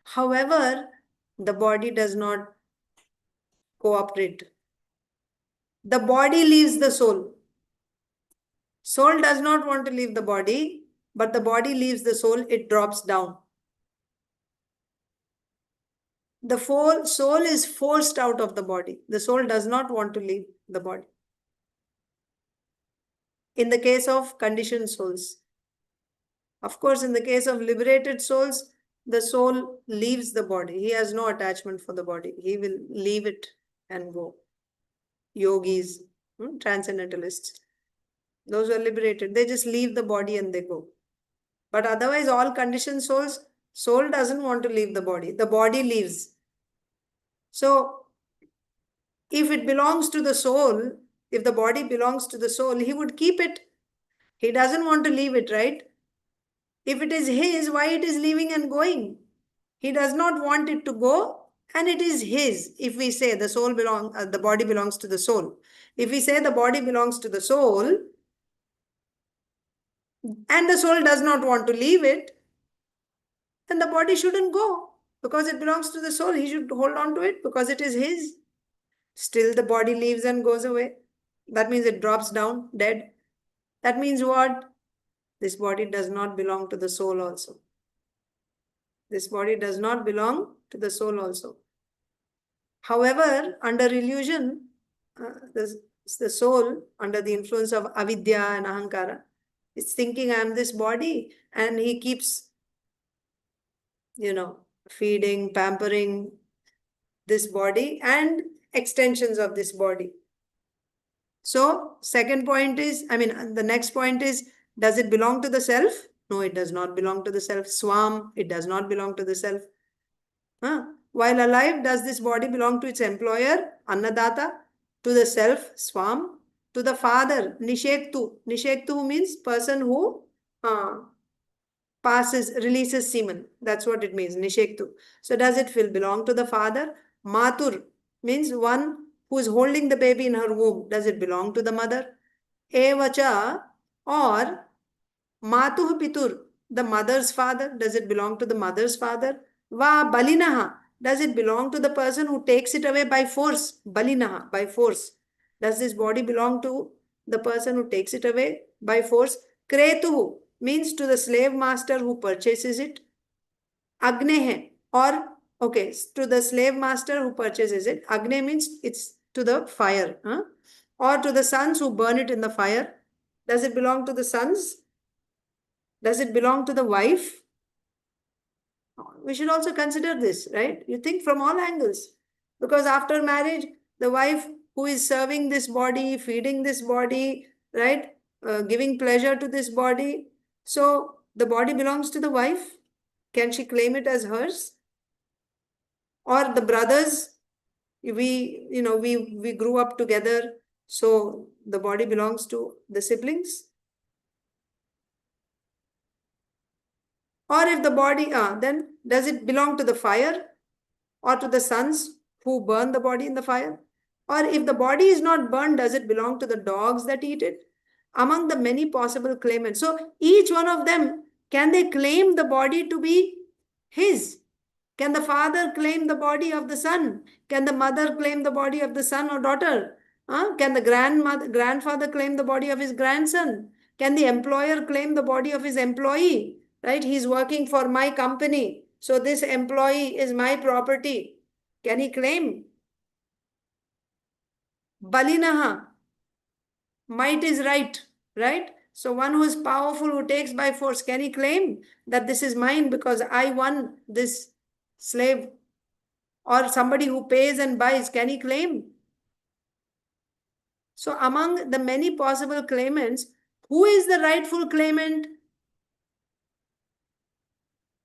However, the body does not cooperate. The body leaves the soul. Soul does not want to leave the body, but the body leaves the soul, it drops down. The soul is forced out of the body. The soul does not want to leave the body. In the case of conditioned souls. Of course, in the case of liberated souls, the soul leaves the body. He has no attachment for the body. He will leave it and go. Yogis, transcendentalists, those who are liberated, they just leave the body and they go. But otherwise, all conditioned souls, soul doesn't want to leave the body leaves. So, if it belongs to the soul, if the body belongs to the soul, he would keep it. He doesn't want to leave it, right? If it is his, why it is leaving and going? He does not want it to go, and it is his. If we say the body belongs to the soul. If we say the body belongs to the soul, and the soul does not want to leave it, then the body shouldn't go. Because it belongs to the soul, he should hold on to it because it is his. Still the body leaves and goes away. That means it drops down, dead. That means what? This body does not belong to the soul also. This body does not belong to the soul also. However, under illusion, the soul, under the influence of avidya and ahankara, is thinking I am this body, and he keeps, feeding, pampering this body and extensions of this body. So, second point is, the next point is, does it belong to the self? No, it does not belong to the self. Svaṁ, it does not belong to the self. While alive, does this body belong to its employer, anna-dātuḥ, to the self, svaṁ, to the father, niṣektur. Niṣektur means person who releases semen. That's what it means, niṣektur. So does it belong to the father? Mātur means one who is holding the baby in her womb. Does it belong to the mother? Evacha, or mātuḥ pitur, the mother's father. Does it belong to the mother's father? Va balinaḥ, does it belong to the person who takes it away by force? Balinaḥ, by force. Does this body belong to the person who takes it away by force? Kretur means to the slave master who purchases it. Agneḥ, to the slave master who purchases it. Agneḥ means it's to the fire, or to the sons who burn it in the fire? Does it belong to the sons? Does it belong to the wife? We should also consider this, right? You think from all angles. Because after marriage, the wife who is serving this body, feeding this body, right? Giving pleasure to this body. So the body belongs to the wife. Can she claim it as hers? Or the brothers, we grew up together, so the body belongs to the siblings. Or if the body, then does it belong to the fire or to the sons who burn the body in the fire? Or if the body is not burned, does it belong to the dogs that eat it? Among the many possible claimants. So each one of them, can they claim the body to be his? Can the father claim the body of the son? Can the mother claim the body of the son or daughter? Can the grandfather claim the body of his grandson? Can the employer claim the body of his employee? Right? He's working for my company. So this employee is my property. Can he claim? Balinaḥ. Might is right. Right? So one who is powerful, who takes by force, can he claim that this is mine because I won this slave? Or somebody who pays and buys, can he claim? So among the many possible claimants, who is the rightful claimant?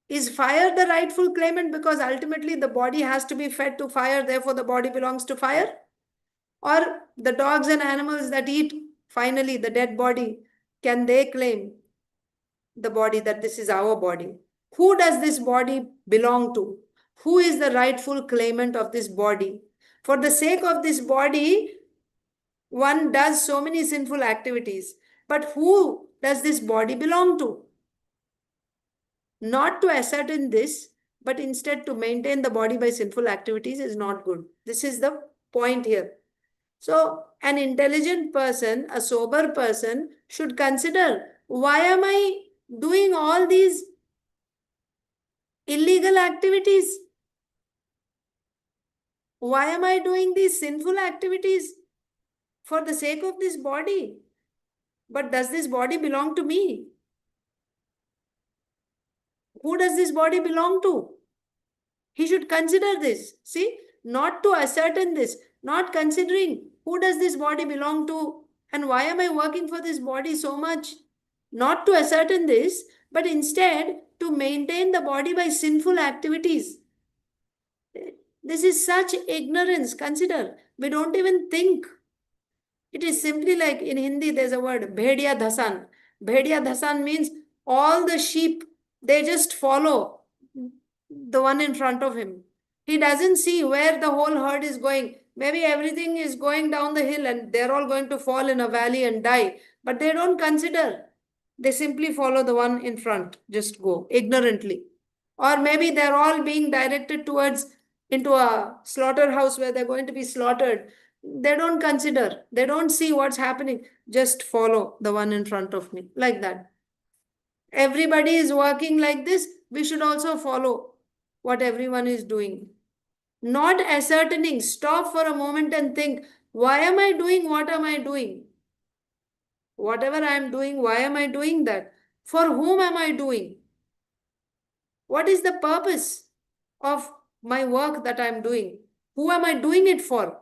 Is fire the rightful claimant because ultimately the body has to be fed to fire, therefore the body belongs to fire? Or the dogs and animals that eat finally the dead body, can they claim the body, that this is our body? Who does this body belong to? Who is the rightful claimant of this body? For the sake of this body, one does so many sinful activities. But who does this body belong to? Not to ascertain this, but instead to maintain the body by sinful activities is not good. This is the point here. So an intelligent person, a sober person should consider, why am I doing all these illegal activities? Why am I doing these sinful activities? For the sake of this body. But does this body belong to me? Who does this body belong to? He should consider this. See, not to ascertain this, not considering who does this body belong to and why am I working for this body so much? Not to ascertain this, but instead to maintain the body by sinful activities. This is such ignorance. Consider, we don't even think. It is simply like in Hindi, there's a word, bhediya dhasan. Bhediya dhasan means all the sheep, they just follow the one in front of him. He doesn't see where the whole herd is going. Maybe everything is going down the hill and they're all going to fall in a valley and die. But they don't consider. They simply follow the one in front, just go ignorantly. Or maybe they're all being directed towards into a slaughterhouse where they're going to be slaughtered. They don't consider. They don't see what's happening. Just follow the one in front of me. Like that. Everybody is working like this. We should also follow what everyone is doing. Not ascertaining. Stop for a moment and think, why am I doing what am I doing? Whatever I am doing, why am I doing that? For whom am I doing? What is the purpose of my work that I am doing? Who am I doing it for?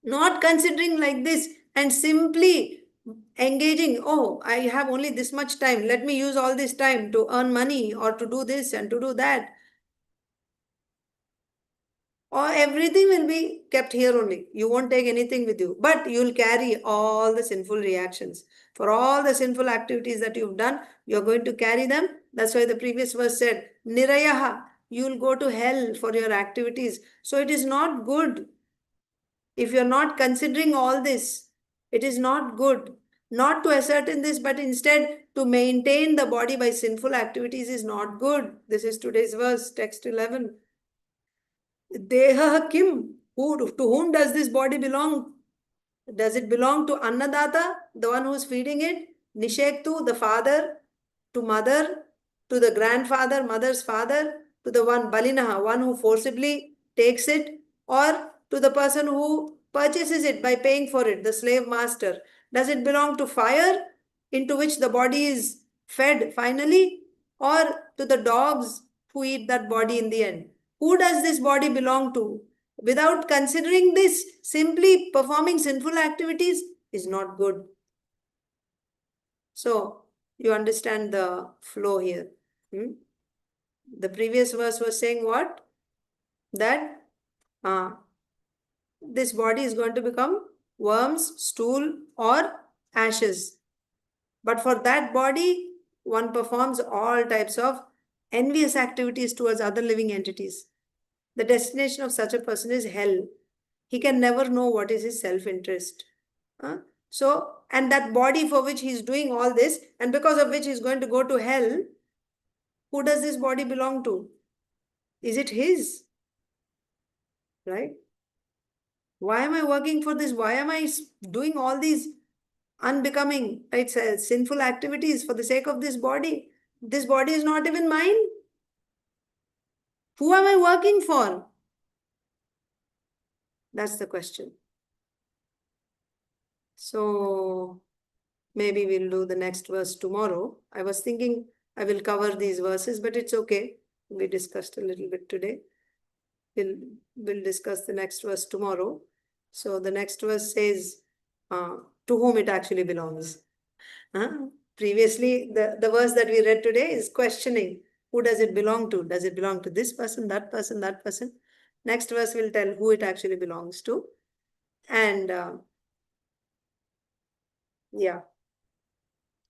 Not considering like this and simply engaging, oh, I have only this much time. Let me use all this time to earn money or to do this and to do that. Or everything will be kept here only. You won't take anything with you, but you'll carry all the sinful reactions. For all the sinful activities that you've done, you're going to carry them. That's why the previous verse said, Nirayaha, you'll go to hell for your activities. So it is not good. If you're not considering all this, it is not good. Not to ascertain this, but instead to maintain the body by sinful activities is not good. This is today's verse, text 11. Dehaḥ kim? To whom does this body belong? Does it belong to anna-dātuḥ, the one who is feeding it? Niṣektur, the father, to mother, to the grandfather, mother's father, to the one balinaḥ, one who forcibly takes it, or to the person who purchases it by paying for it, the slave master? Does it belong to fire, into which the body is fed finally, or to the dogs who eat that body in the end? Who does this body belong to? Without considering this, simply performing sinful activities is not good. So, you understand the flow here. The previous verse was saying what? That this body is going to become worms, stool, or ashes. But for that body, one performs all types of envious activities towards other living entities. The destination of such a person is hell. He can never know what is his self-interest. So, and that body for which he is doing all this, and because of which he is going to go to hell, who does this body belong to? Is it his? Right? Why am I working for this? Why am I doing all these unbecoming, right, sinful activities for the sake of this body? This body is not even mine. Who am I working for? That's the question. So maybe we'll do the next verse tomorrow. I was thinking I will cover these verses, but it's okay. We discussed a little bit today. We'll discuss the next verse tomorrow. So the next verse says, to whom it actually belongs. Previously, the verse that we read today is questioning, who does it belong to? Does it belong to this person, that person, that person? Next verse will tell who it actually belongs to. And yeah,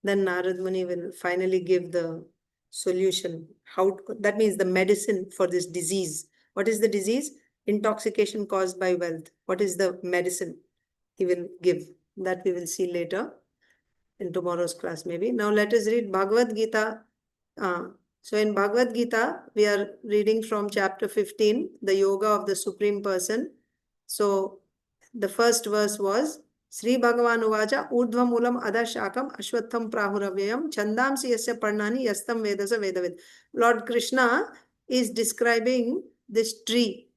then Narada Muni will finally give the solution. That means the medicine for this disease. What is the disease? Intoxication caused by wealth. What is the medicine he will give? That we will see later in tomorrow's class maybe. Now let us read Bhagavad Gita. So in Bhagavad Gita, we are reading from chapter 15, the Yoga of the Supreme Person. So the first verse was, Sri Bhagavan Uvacha Urdhva Mulam Adha Shakam Ashwatham Prahuravyayam Chandamsi Yasya Parnani Yastam Vedasa Vedavid. Lord Krishna is describing this tree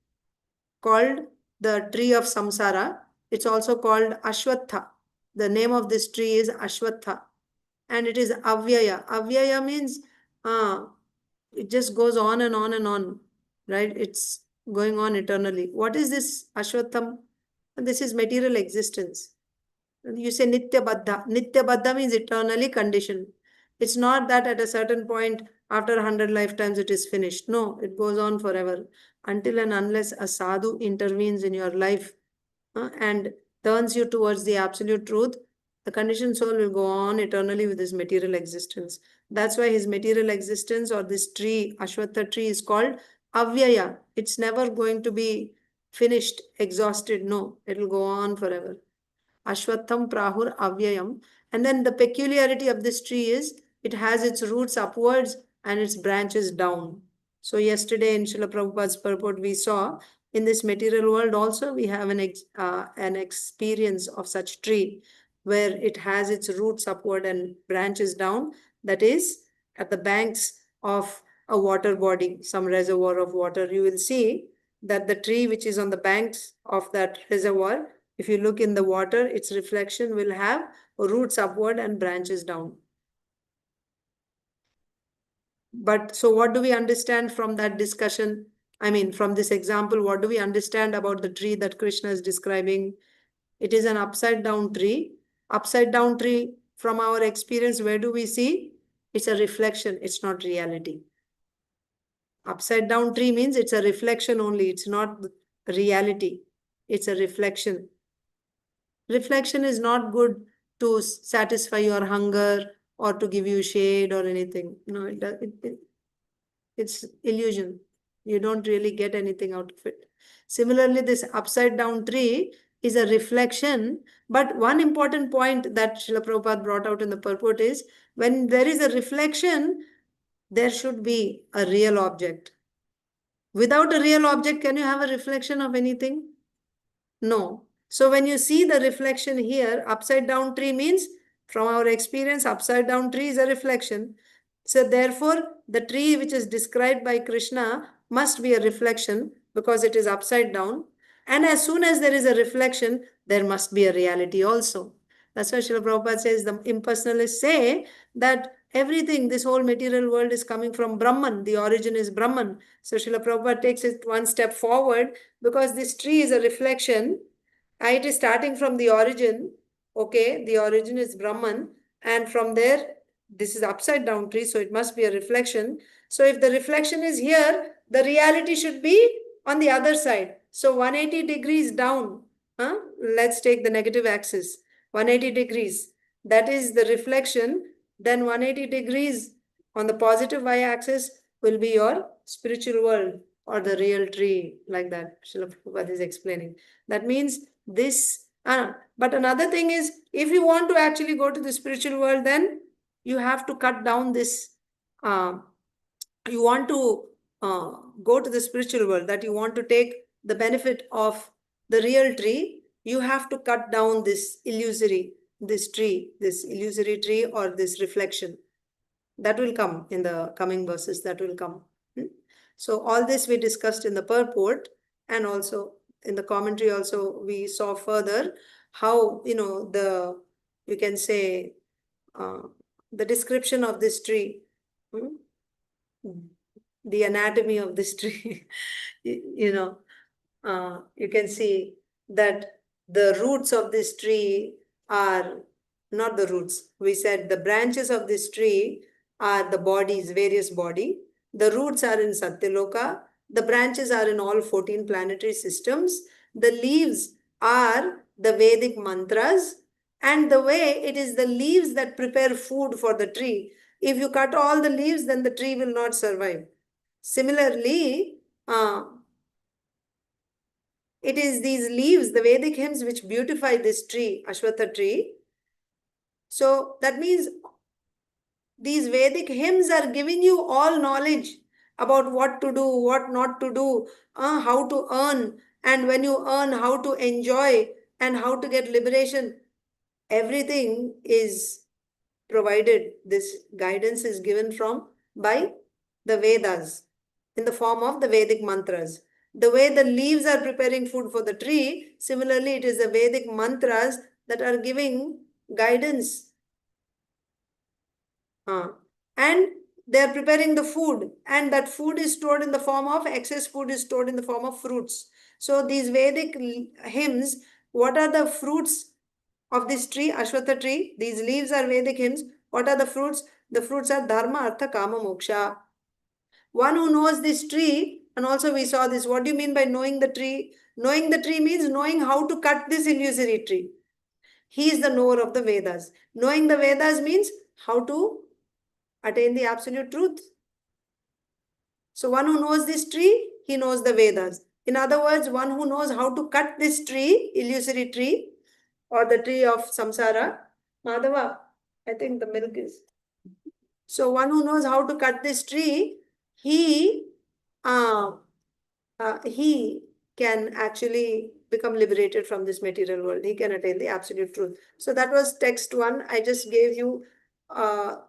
called the tree of samsara. It's also called Ashwatha. The name of this tree is Ashwatha. And it is Avyaya. Avyaya means it just goes on and on and on. Right? It's going on eternally. What is this Ashwatham? This is material existence. You say Nitya Baddha. Nitya Baddha means eternally conditioned. It's not that at a certain point, after 100 lifetimes, it is finished. No, it goes on forever. Until and unless a sadhu intervenes in your life and turns you towards the absolute truth, the conditioned soul will go on eternally with his material existence. That's why his material existence, or this tree, Ashwatha tree, is called Avyaya. It's never going to be finished, exhausted. No, it will go on forever. Ashwatham Prahur Avyayam. And then the peculiarity of this tree is it has its roots upwards and its branches down. So yesterday in Srila Prabhupada's purport, we saw in this material world also we have an experience of such tree where it has its roots upward and branches down. That is at the banks of a water body, some reservoir of water. You will see that the tree which is on the banks of that reservoir, if you look in the water, its reflection will have roots upward and branches down. But so what do we understand from that discussion? I mean, from this example, what do we understand about the tree that Krishna is describing? It is an upside down tree. Upside down tree, from our experience, where do we see? It's a reflection. It's not reality. Upside down tree means it's a reflection only. It's not reality. It's a reflection. Reflection is not good to satisfy your hunger or to give you shade or anything. No, it's illusion. You don't really get anything out of it. Similarly, this upside down tree is a reflection. But one important point that Srila Prabhupada brought out in the purport is, when there is a reflection, there should be a real object. Without a real object, can you have a reflection of anything? No. So when you see the reflection here, upside down tree means, from our experience, upside down tree is a reflection. So therefore, the tree which is described by Krishna must be a reflection. because it is upside down. And as soon as there is a reflection, there must be a reality also. That's why Srila Prabhupada says, the impersonalists say that everything, this whole material world is coming from Brahman. The origin is Brahman. So Srila Prabhupada takes it one step forward, because this tree is a reflection. It is starting from the origin. Okay, the origin is Brahman. And from there, this is upside down tree, so it must be a reflection. So if the reflection is here, the reality should be on the other side. So 180 degrees down. Let's take the negative axis. 180 degrees. That is the reflection. Then 180 degrees on the positive y-axis will be your spiritual world or the real tree, like that. Srila Prabhupada is explaining. That means this. But another thing is, if you want to actually go to the spiritual world, then you have to cut down this. You want to go to the spiritual world, that you want to take the benefit of the real tree, you have to cut down this illusory tree or this reflection. That will come in the coming verses, that will come. So all this we discussed in the purport, and also in the commentary also we saw further how, you can say, the description of this tree, the anatomy of this tree. You can see that the roots of this tree are not the roots. We said the branches of this tree are the bodies, various body. The roots are in Satyaloka. The branches are in all 14 planetary systems. The leaves are the Vedic mantras. And the way it is the leaves that prepare food for the tree. If you cut all the leaves, then the tree will not survive. Similarly, it is these leaves, the Vedic hymns, which beautify this tree, Ashwatha tree. So that means these Vedic hymns are giving you all knowledge about what to do, what not to do, how to earn, and when you earn, how to enjoy, and how to get liberation. Everything is provided. This guidance is given by the Vedas in the form of the Vedic mantras. The way the leaves are preparing food for the tree, similarly, it is the Vedic mantras that are giving guidance. And they are preparing the food, and that food is stored in the form of, excess food is stored in the form of fruits. So these Vedic hymns, what are the fruits of this tree, Ashwatha tree? These leaves are Vedic hymns. What are the fruits? The fruits are Dharma, Artha, Kama, Moksha. One who knows this tree, and also we saw this, what do you mean by knowing the tree? Knowing the tree means knowing how to cut this illusory tree. He is the knower of the Vedas. Knowing the Vedas means how to attain the absolute truth. So one who knows this tree, he knows the Vedas. In other words, one who knows how to cut this tree, illusory tree, or the tree of samsara. Madhava, I think the milk is. So one who knows how to cut this tree, he can actually become liberated from this material world. He can attain the absolute truth. So that was text 1. I just gave you a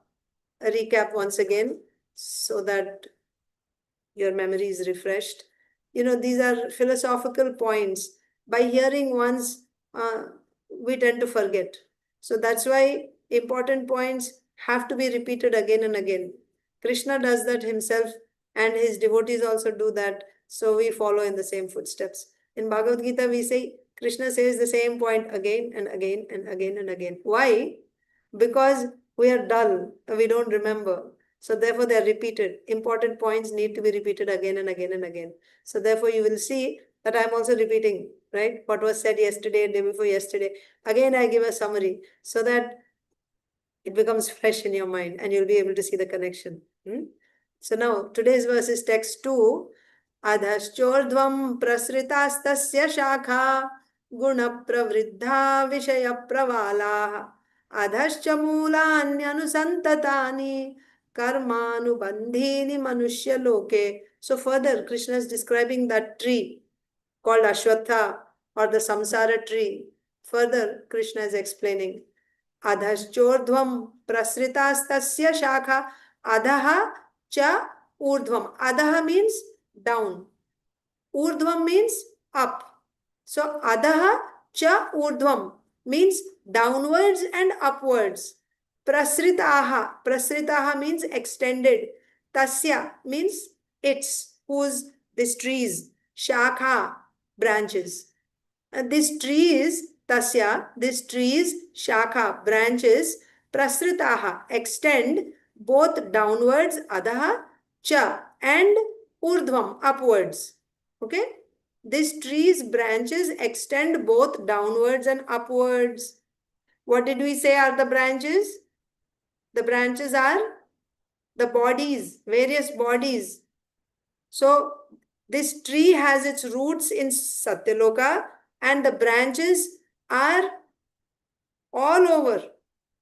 recap once again so that your memory is refreshed. These are philosophical points. By hearing once, we tend to forget. So that's why important points have to be repeated again and again. Krishna does that himself, and his devotees also do that. So we follow in the same footsteps. In Bhagavad Gita, we say, Krishna says the same point again and again and again and again. Why? Because we are dull, we don't remember. So therefore they are repeated. Important points need to be repeated again and again and again. So therefore you will see that I am also repeating, right? What was said yesterday, day before yesterday. Again I give a summary so that it becomes fresh in your mind and you'll be able to see the connection. So now today's verse is text 2. Adhaschordvam prasritastasya shakha guna pravriddha vishaya pravala adhascha moolanyanusantatani karmanubandhini manushya loke. So further Krishna is describing that tree called Ashwatha or the samsara tree. Further Krishna is explaining adhaschordvam prasritastasya shakha adaha cha urdhvam. Adaha means down. Urdhvam means up. So adaha cha urdhvam means downwards and upwards. Prasritaha. Prasritaha means extended. Tasya means its, whose, this trees. Shakha, branches. And this trees, tasya, this trees, shakha, branches, prasritaha, extend both downwards, adaha, cha, and urdhvam, upwards. Okay? This tree's branches extend both downwards and upwards. What did we say are the branches? The branches are the bodies, various bodies. So this tree has its roots in Satyaloka and the branches are all over.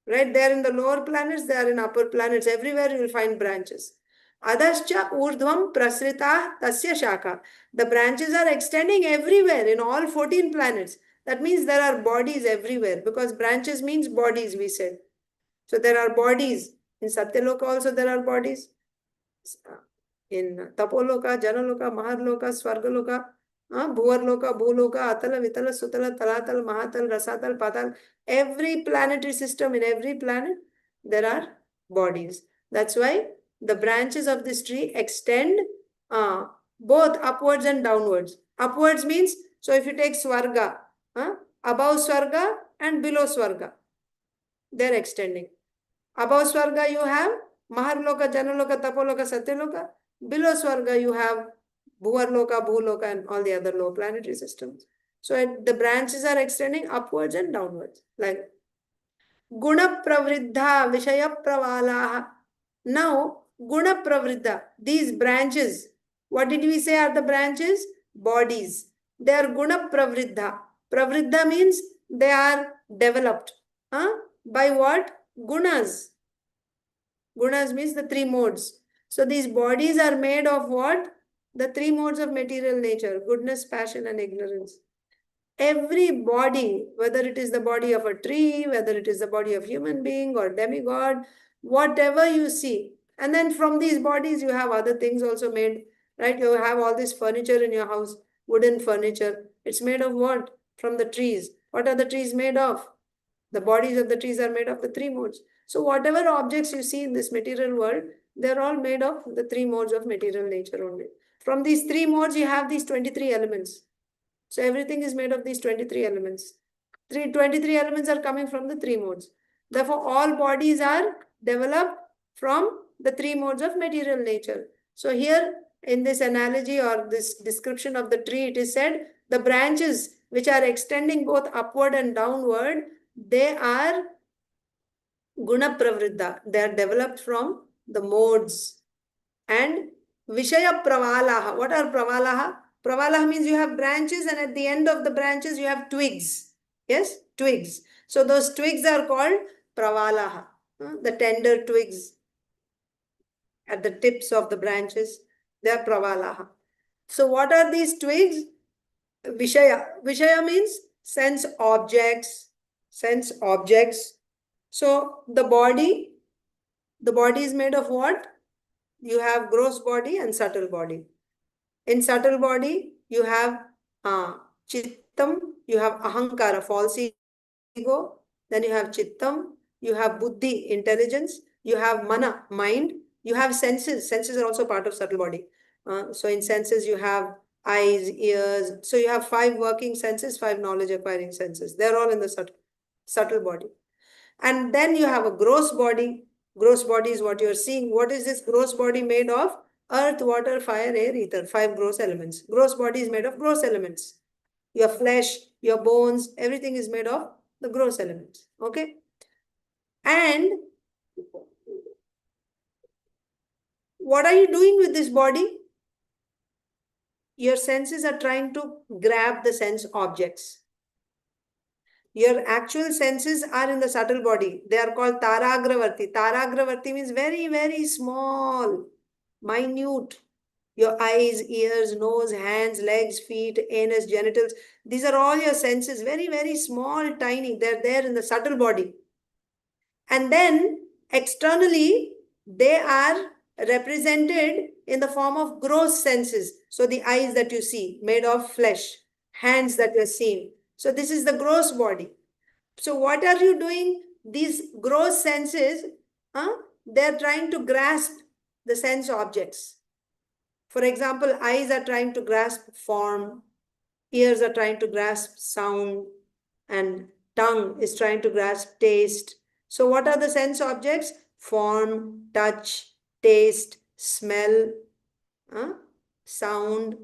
Right? They are in the lower planets, they are in upper planets. Everywhere you will find branches. Adascha urdhvam prasrita tasya shaka. The branches are extending everywhere in all 14 planets. That means there are bodies everywhere because branches means bodies, we said. So there are bodies. In Satyaloka also there are bodies. In Tapoloka, Janaloka, Maharloka, Swargaloka, Bhuvarloka, Bhuloka, Atala, Vitala, Sutala, Talatal, Mahatal, Rasatal, Patal. Every planetary system, in every planet, there are bodies. That's why the branches of this tree extend both upwards and downwards. Upwards means, so if you take Swarga, above Swarga and below Swarga, they're extending. Above Swarga you have Maharloka, Janaloka, Tapoloka, Satyaloka. Below Swarga you have Bhuvarloka, Bhuloka and all the other low planetary systems. So the branches are extending upwards and downwards. Like Guna Pravriddha Vishaya Pravalaha. Now Guna Pravriddha, these branches, what did we say are the branches? Bodies. They are Guna Pravriddha. Pravriddha means they are developed. By what? Gunas. Gunas means the three modes. So these bodies are made of what? The three modes of material nature: goodness, passion, and ignorance. Every body, whether it is the body of a tree, whether it is the body of human being or demigod, whatever you see. And then from these bodies, you have other things also made, right? You have all this furniture in your house, wooden furniture. It's made of what? From the trees. What are the trees made of? The bodies of the trees are made of the three modes. So whatever objects you see in this material world, they're all made of the three modes of material nature only. From these three modes, you have these 23 elements. So everything is made of these 23 elements. 23 elements are coming from the three modes. Therefore, all bodies are developed from the three modes of material nature. So here, in this analogy or this description of the tree, it is said, the branches which are extending both upward and downward, they are Guna Pravriddha. They are developed from the modes. And Vishaya Pravalaha. What are Pravalaha? Pravalaha means you have branches and at the end of the branches you have twigs. Yes, twigs. So those twigs are called Pravalaha. The tender twigs at the tips of the branches, they are Pravalaha. So what are these twigs? Vishaya. Vishaya means sense objects. Sense objects. So the body is made of what? You have gross body and subtle body. In subtle body, you have chittam, you have ahankara, false ego, then you have chittam, you have buddhi, intelligence, you have mana, mind, you have senses. Senses are also part of subtle body. So in senses, you have eyes, ears. So you have 5 working senses, 5 knowledge acquiring senses. They're all in the subtle body. And then you have a gross body. Gross body is what you're seeing. What is this gross body made of? Earth, water, fire, air, ether. 5 gross elements. Gross body is made of gross elements. Your flesh, your bones, everything is made of the gross elements. Okay? And what are you doing with this body? Your senses are trying to grab the sense objects. Your actual senses are in the subtle body. They are called taragravarti. Taragravarti means very, very small, minute. Your eyes, ears, nose, hands, legs, feet, anus, genitals. These are all your senses. Very, very small, tiny. They're there in the subtle body. And then externally, they are represented in the form of gross senses. So the eyes that you see, made of flesh, hands that you're seeing. So this is the gross body. So what are you doing? These gross senses, they're trying to grasp the sense objects. For example, eyes are trying to grasp form, ears are trying to grasp sound, and tongue is trying to grasp taste. So what are the sense objects? Form, touch, taste, smell, sound.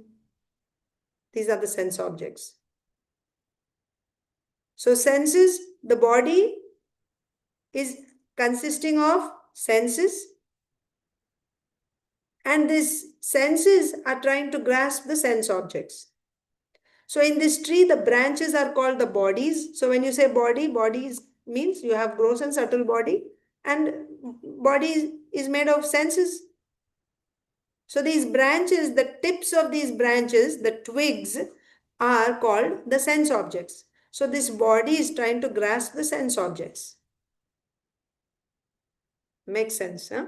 These are the sense objects. So senses, the body is consisting of senses, and these senses are trying to grasp the sense objects. So in this tree, the branches are called the bodies. So when you say body, bodies means you have gross and subtle body, and body is made of senses. So these branches, the tips of these branches, the twigs, are called the sense objects. So this body is trying to grasp the sense objects. Makes sense, huh?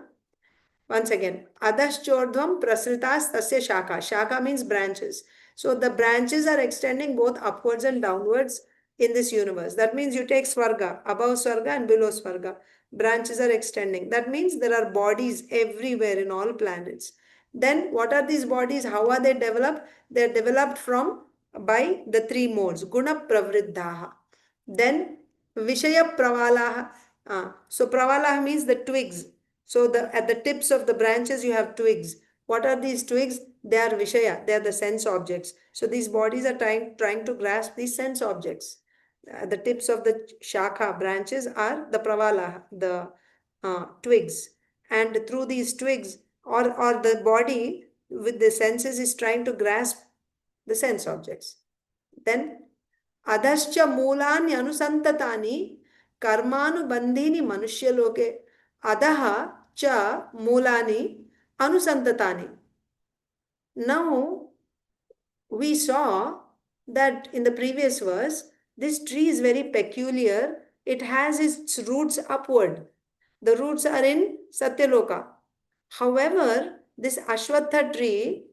Once again, adhaschordhvam prasritas tasya shaka. Shaka means branches. So the branches are extending both upwards and downwards in this universe. That means you take Swarga, above Swarga and below Swarga. Branches are extending. That means there are bodies everywhere in all planets. Then what are these bodies? How are they developed? They are developed by the three modes. Guna pravriddhaha. Then Vishaya pravalaha. So pravalaha means the twigs. So at the tips of the branches you have twigs. What are these twigs? They are Vishaya. They are the sense objects. So these bodies are trying to grasp these sense objects. The tips of the shaka branches are the pravala, the twigs. And through these twigs or the body with the senses is trying to grasp the sense objects. Then adhascha mulani anusantatani karmanu bandhini manushya adaha cha mulani anusantatani. Now, we saw that in the previous verse, this tree is very peculiar. It has its roots upward. The roots are in Satyaloka. However, this Ashwatha tree,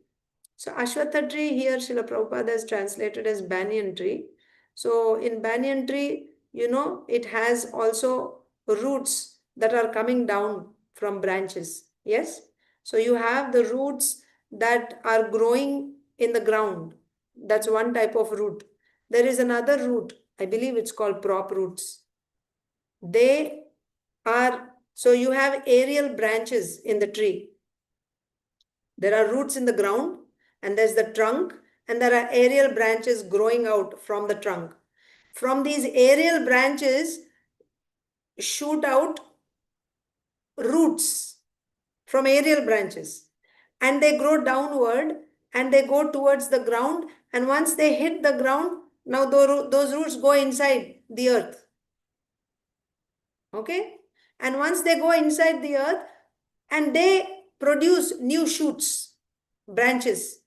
so Ashwatha tree here Srila Prabhupada has translated as banyan tree. So in banyan tree, it has also roots that are coming down from branches. Yes? So you have the roots that are growing in the ground. That's one type of root. There is another root. I believe it's called prop roots. So you have aerial branches in the tree. There are roots in the ground, and there's the trunk, and there are aerial branches growing out from the trunk. From these aerial branches shoot out roots from aerial branches, and they grow downward and they go towards the ground, and once they hit the ground, now those roots go inside the earth. Okay? And once they go inside the earth, and they produce new shoots, branches,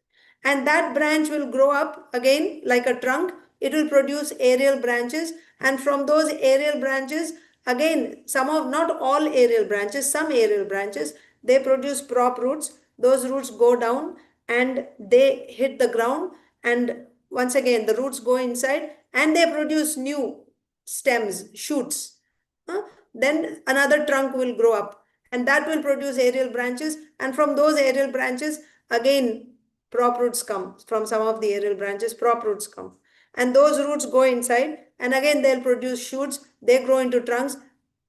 and that branch will grow up again like a trunk. It will produce aerial branches, and from those aerial branches, again, not all aerial branches, some aerial branches, they produce prop roots. Those roots go down and they hit the ground, and once again the roots go inside and they produce new stems, shoots. Then another trunk will grow up, and that will produce aerial branches, and from those aerial branches again prop roots come. From some of the aerial branches prop roots come, and those roots go inside, and again they'll produce shoots. They grow into trunks.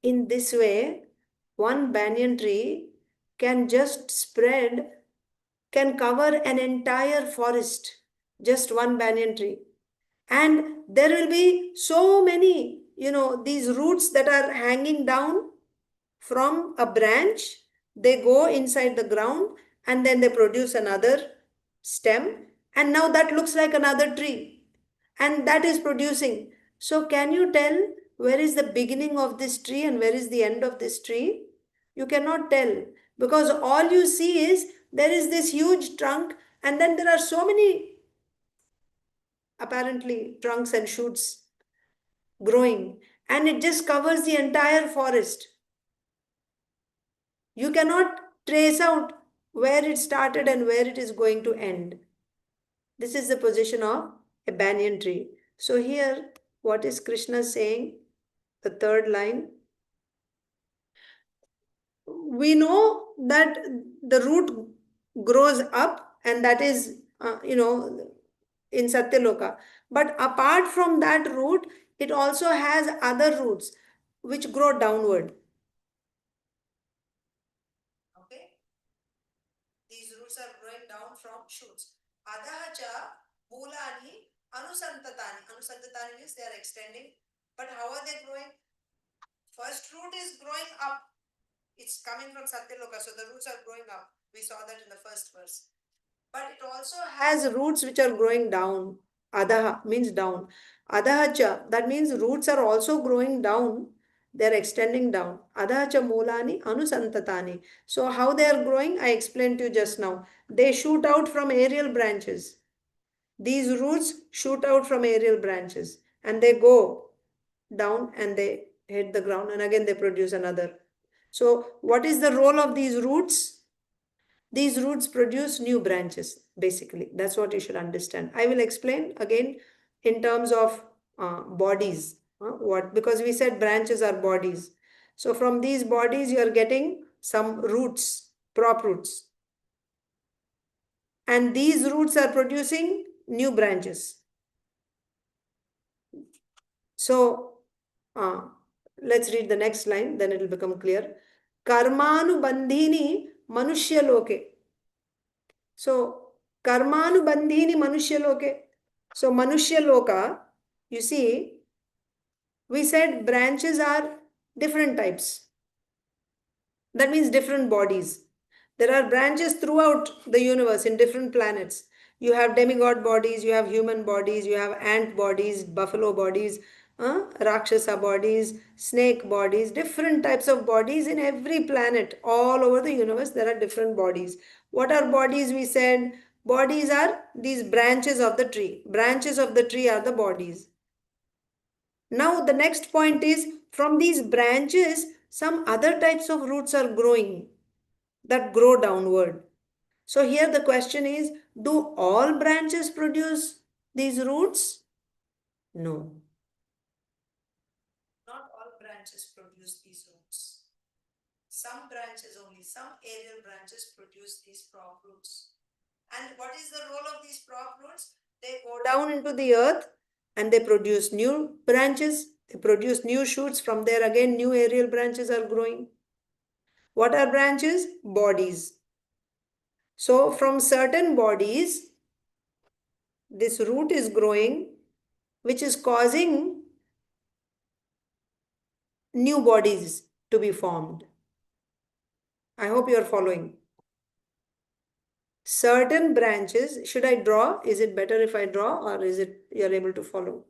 In this way, one banyan tree can cover an entire forest. Just one banyan tree. And there will be so many, these roots that are hanging down from a branch. They go inside the ground, and then they produce another stem, and now that looks like another tree, and that is producing. So can you tell where is the beginning of this tree and where is the end of this tree? You cannot tell, because all you see is there is this huge trunk, and then there are so many apparently trunks and shoots growing, and it just covers the entire forest. You cannot trace out where it started and where it is going to end. This is the position of a banyan tree. So here, what is Krishna saying? The third line. We know that the root grows up, and that is, in Satyaloka. But apart from that root, it also has other roots which grow downward. Okay? These roots are growing down from shoots. Adahacha mulani anusantatani. Anusantatani means they are extending. But how are they growing? First root is growing up. It's coming from Satyaloka, so the roots are growing up. We saw that in the first verse. But it also has roots which are growing down. Adaha means down. Adahacha, that means roots are also growing down. They're extending down. Adahacha mulani anusantatani. So how they are growing, I explained to you just now. They shoot out from aerial branches. These roots shoot out from aerial branches and they go down and they hit the ground and again they produce another. So what is the role of these roots? These roots produce new branches, basically. That's what you should understand. I will explain again in terms of bodies. What? Because we said branches are bodies. So from these bodies, you are getting some roots, prop roots. And these roots are producing new branches. So let's read the next line, then it will become clear. Karmanu bandhini manushya loke. So, karmanu bandhini manushya loke. So, manushya loka, you see, we said branches are different types. That means different bodies. There are branches throughout the universe in different planets. You have demigod bodies, you have human bodies, you have ant bodies, buffalo bodies, rakshasa bodies, snake bodies, different types of bodies in every planet. All over the universe, there are different bodies. What are bodies? We said bodies are these branches of the tree. Branches of the tree are the bodies. Now, the next point is from these branches, some other types of roots are growing that grow downward. So here the question is, do all branches produce these roots? No. Not all branches produce these roots. Some branches only, some aerial branches produce these prop roots. And what is the role of these prop roots? They go down into the earth and they produce new branches. They produce new shoots. From there again, new aerial branches are growing. What are branches? Bodies. So from certain bodies, this root is growing, which is causing new bodies to be formed. I hope you are following. Certain branches, should I draw? Is it better if I draw or is it you are able to follow?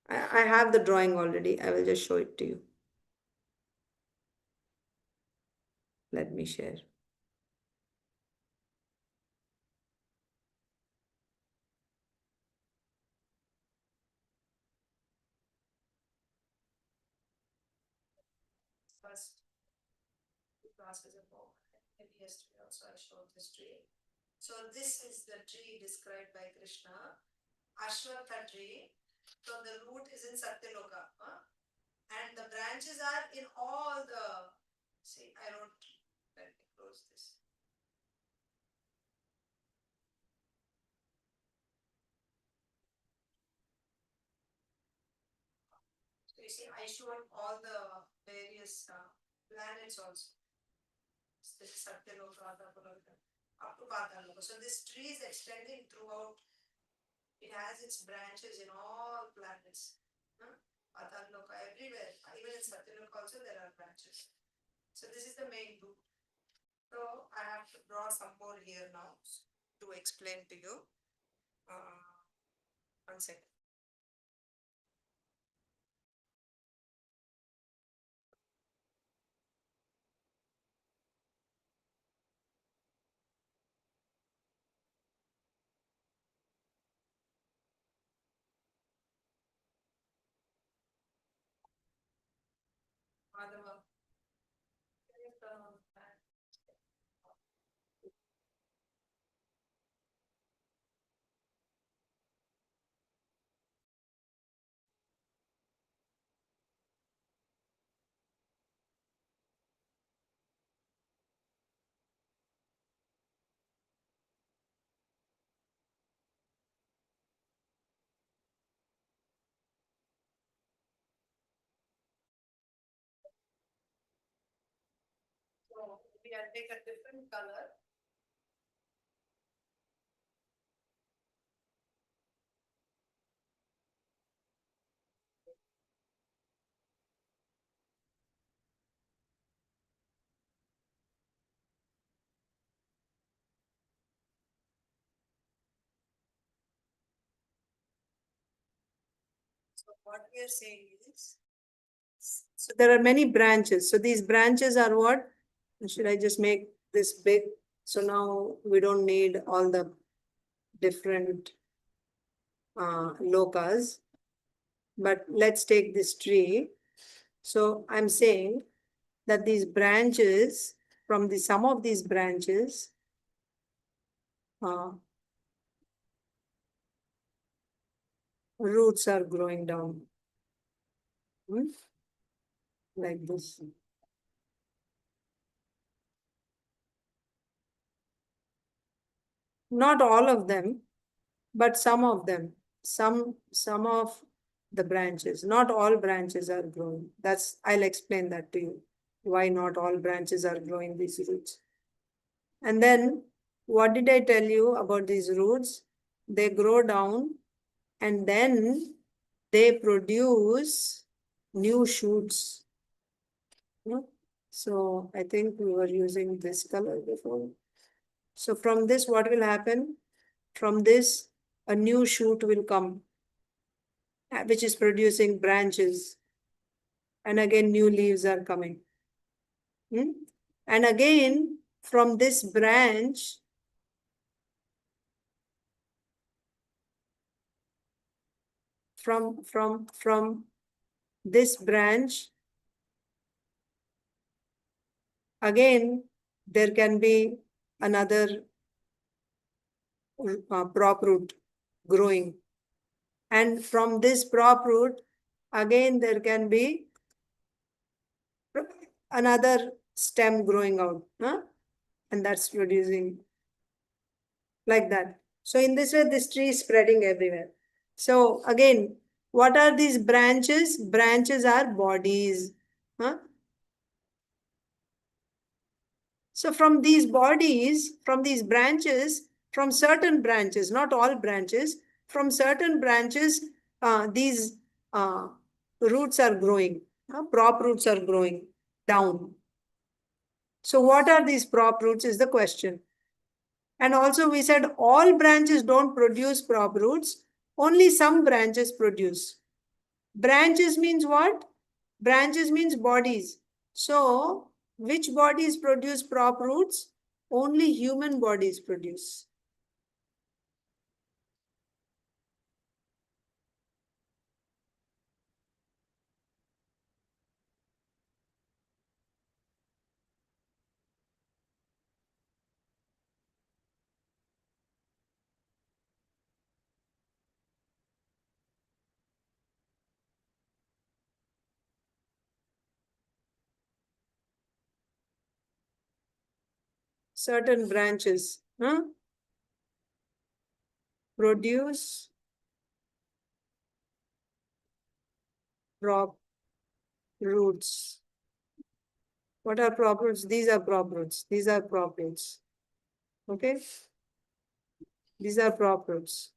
I have the drawing already. I will just show it to you. Let me share. First, two classes ago, maybe yesterday also I showed this tree. So this is the tree described by Krishna, Ashwatha tree. So the root is in Satyaloka. And the branches are in all the, see, I wrote, let me close this. So you see, I showed all the various planets also. This is Satyaloka, up to Pataloka. So this tree is extending throughout. It has its branches in all planets. Pataloka, everywhere. Even in Satyaloka also there are branches. So this is the main group. So I have to draw some more here now to explain to you. 1 second. Madhava. I'll take a different color. So what we are saying is, so there are many branches. So these branches are what? Should I just make this big? So now we don't need all the different lokas. But let's take this tree. So I'm saying that these branches, from the some of these branches, roots are growing down. Like this. Not all of them, but some of them. Some of the branches. Not all branches are growing. I'll explain that to you. Why not all branches are growing these roots. And then, what did I tell you about these roots? They grow down and then they produce new shoots. So I think we were using this color before. So from this, what will happen? From this, a new shoot will come, which is producing branches. And again, new leaves are coming. And again, from this branch, from this branch, again, there can be another prop root growing. And from this prop root, again, there can be another stem growing out. And that's producing like that. So in this way, this tree is spreading everywhere. So again, what are these branches? Branches are bodies. So from these bodies, from these branches, from certain branches, not all branches, from certain branches, these roots are growing. Prop roots are growing down. So what are these prop roots is the question. And also we said all branches don't produce prop roots. Only some branches produce. Branches means what? Branches means bodies. So which bodies produce prop roots? Only human bodies produce. Certain branches produce prop roots. What are prop roots? These are prop roots. These are prop roots. Okay? These are prop roots.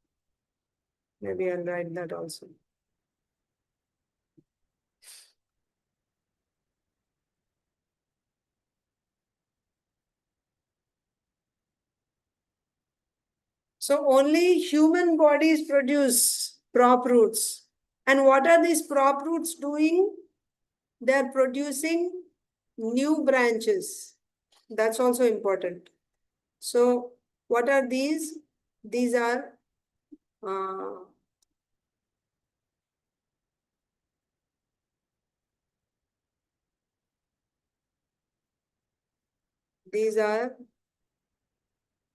Maybe I'll write that also. So only human bodies produce prop roots. And what are these prop roots doing? They are producing new branches. That's also important. So what are these? These are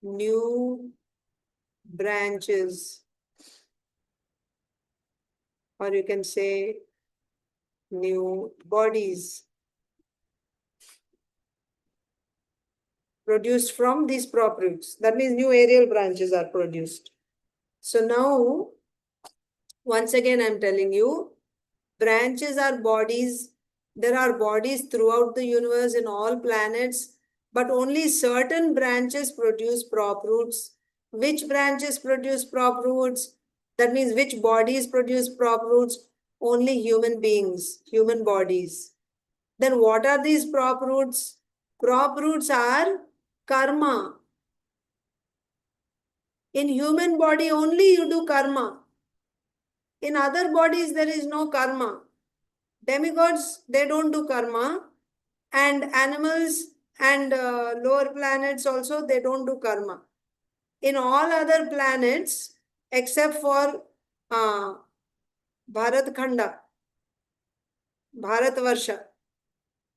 new branches, or you can say new bodies produced from these prop roots. That means new aerial branches are produced. So now, once again, I'm telling you, branches are bodies. There are bodies throughout the universe in all planets. but only certain branches produce prop roots. Which branches produce prop roots? That means which bodies produce prop roots? Only human beings, human bodies. Then what are these prop roots? Prop roots are karma. In human body only you do karma. In other bodies there is no karma. Demigods, they don't do karma. And animals and lower planets also, they don't do karma. In all other planets, except for Bharat Khanda, Bharat Varsha,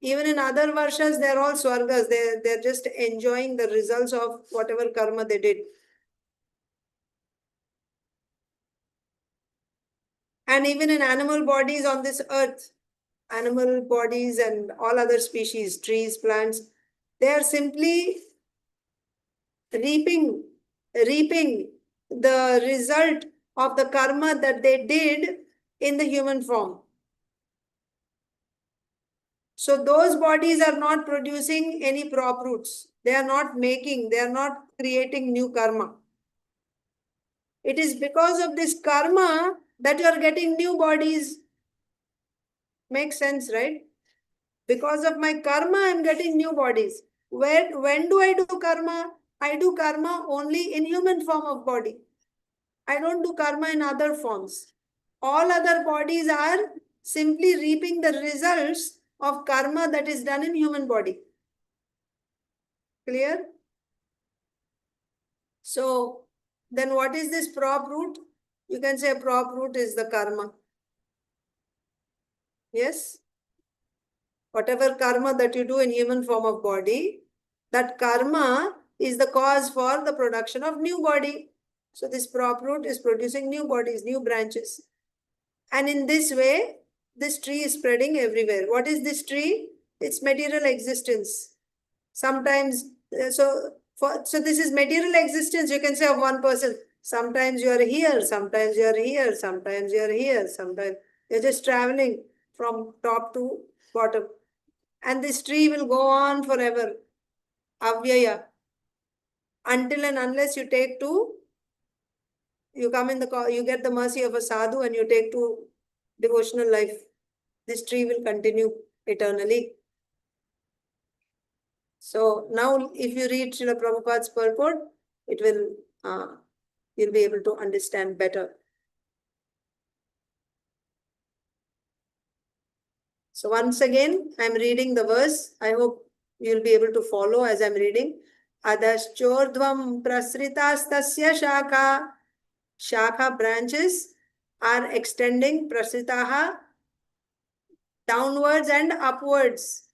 even in other Varshas, they're all Swargas. They're just enjoying the results of whatever karma they did. And even in animal bodies on this earth, animal bodies and all other species, trees, plants, they are simply reaping the result of the karma that they did in the human form. So those bodies are not producing any prop roots. They are not creating new karma. It is because of this karma that you are getting new bodies. Makes sense, right? Because of my karma, I am getting new bodies. When do I do karma? I do karma only in human form of body. I don't do karma in other forms. All other bodies are simply reaping the results of karma that is done in human body. Clear? So, then what is this prop root? You can say prop root is the karma. Yes? Whatever karma that you do in human form of body, that karma is the cause for the production of new body. So this prop root is producing new bodies, new branches. And in this way, this tree is spreading everywhere. What is this tree? It's material existence. Sometimes, so this is material existence, you can say, of one person. Sometimes you are here, sometimes you are here, sometimes you are here, sometimes you're just traveling from top to bottom. And this tree will go on forever. Avyaya. Until and unless you take to, you come in the, you get the mercy of a sadhu and you take to devotional life. This tree will continue eternally. So now if you read Srila Prabhupada's purport, it will, you'll be able to understand better. So once again, I'm reading the verse. I hope you'll be able to follow as I'm reading. Adhaschordvam prasritastasya shaka. Shaka branches are extending, prasritaha, downwards and upwards.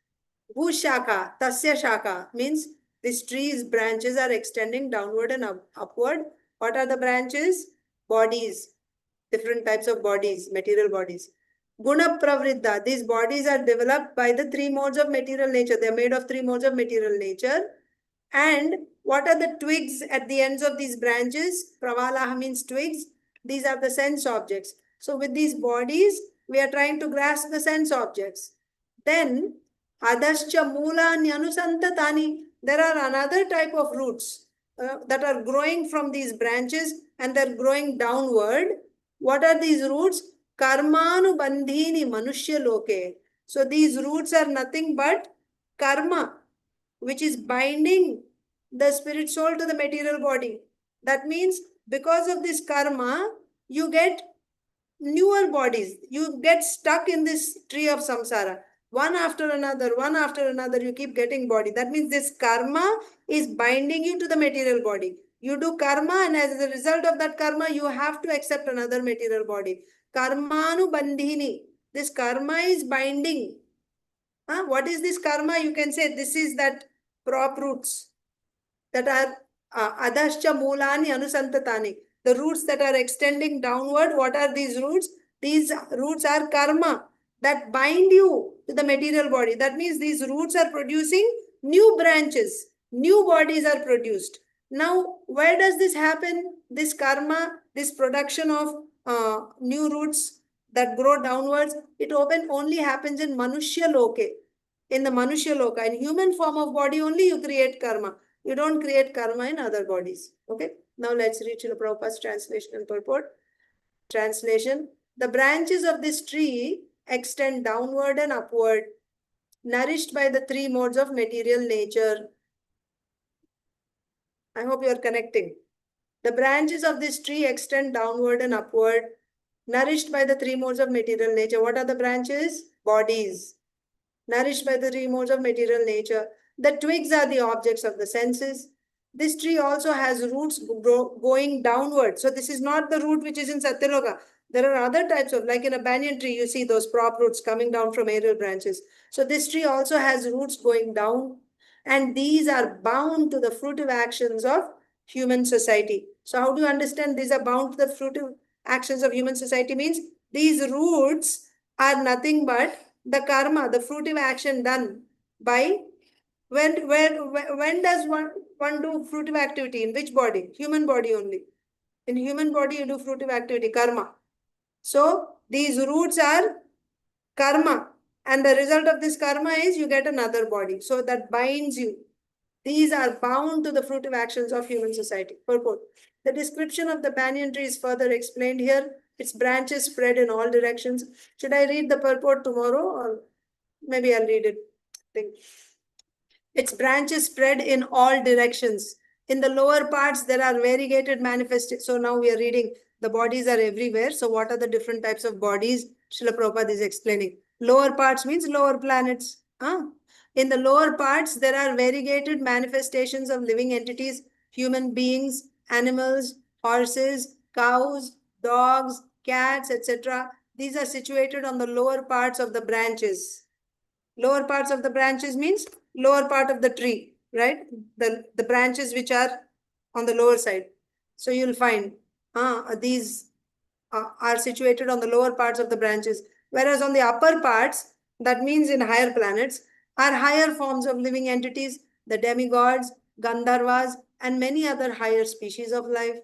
Shaka, tasya shaka means this tree's branches are extending downward and upward. What are the branches? Bodies, different types of bodies, material bodies. Guna pravriddha, these bodies are developed by the three modes of material nature. They are made of three modes of material nature. And what are the twigs at the ends of these branches? Pravalaha means twigs. These are the sense objects. So with these bodies, we are trying to grasp the sense objects. Then, adascha mūlāni-anusantatani. There are another type of roots that are growing from these branches and they're growing downward. What are these roots? Karmanubandhini manushya loke. So these roots are nothing but karma, which is binding the spirit soul to the material body. That means because of this karma, you get newer bodies. You get stuck in this tree of samsara. One after another, you keep getting body. That means this karma is binding you to the material body. You do karma and as a result of that karma, you have to accept another material body. Karmanu bandhini. This karma is binding. What is this karma? You can say this is that prop roots that are adascha mūlāni anusantatani. The roots that are extending downward, what are these roots? These roots are karma that bind you to the material body. That means these roots are producing new branches, new bodies are produced. Now, where does this happen? This karma, this production of new roots that grow downwards, it only happens in manushya loke. In the Manushya Loka, in human form of body only, you create karma. You don't create karma in other bodies. Okay. Now let's read Srila Prabhupada's translation and purport. Translation. The branches of this tree extend downward and upward, nourished by the three modes of material nature. I hope you are connecting. The branches of this tree extend downward and upward, nourished by the three modes of material nature. What are the branches? Bodies. Nourished by the three modes of material nature. The twigs are the objects of the senses. This tree also has roots going downward. So this is not the root which is in Satyaloka. There are other types of, like in a banyan tree, you see those prop roots coming down from aerial branches. So this tree also has roots going down, and these are bound to the fruitive actions of human society. So how do you understand these are bound to the fruitive actions of human society? Means these roots are nothing but the karma, the fruitive action done by when does one do fruitive activity? In which body? Human body only. In human body, you do fruitive activity, karma. So these roots are karma. And the result of this karma is you get another body. So that binds you. These are bound to the fruitive actions of human society. Purport. The description of the banyan tree is further explained here. Its branches spread in all directions. Should I read the purport tomorrow, or maybe I'll read it? Its branches spread in all directions. In the lower parts, there are variegated manifestations. So now we are reading the bodies are everywhere. So what are the different types of bodies? Srila Prabhupada is explaining. Lower parts means lower planets. In the lower parts, there are variegated manifestations of living entities, human beings, animals, horses, cows, dogs, cats, etc. These are situated on the lower parts of the branches. Lower parts of the branches means lower part of the tree, right? The branches which are on the lower side. So you'll find these are situated on the lower parts of the branches. Whereas on the upper parts, that means in higher planets, are higher forms of living entities, the demigods, Gandharvas, and many other higher species of life.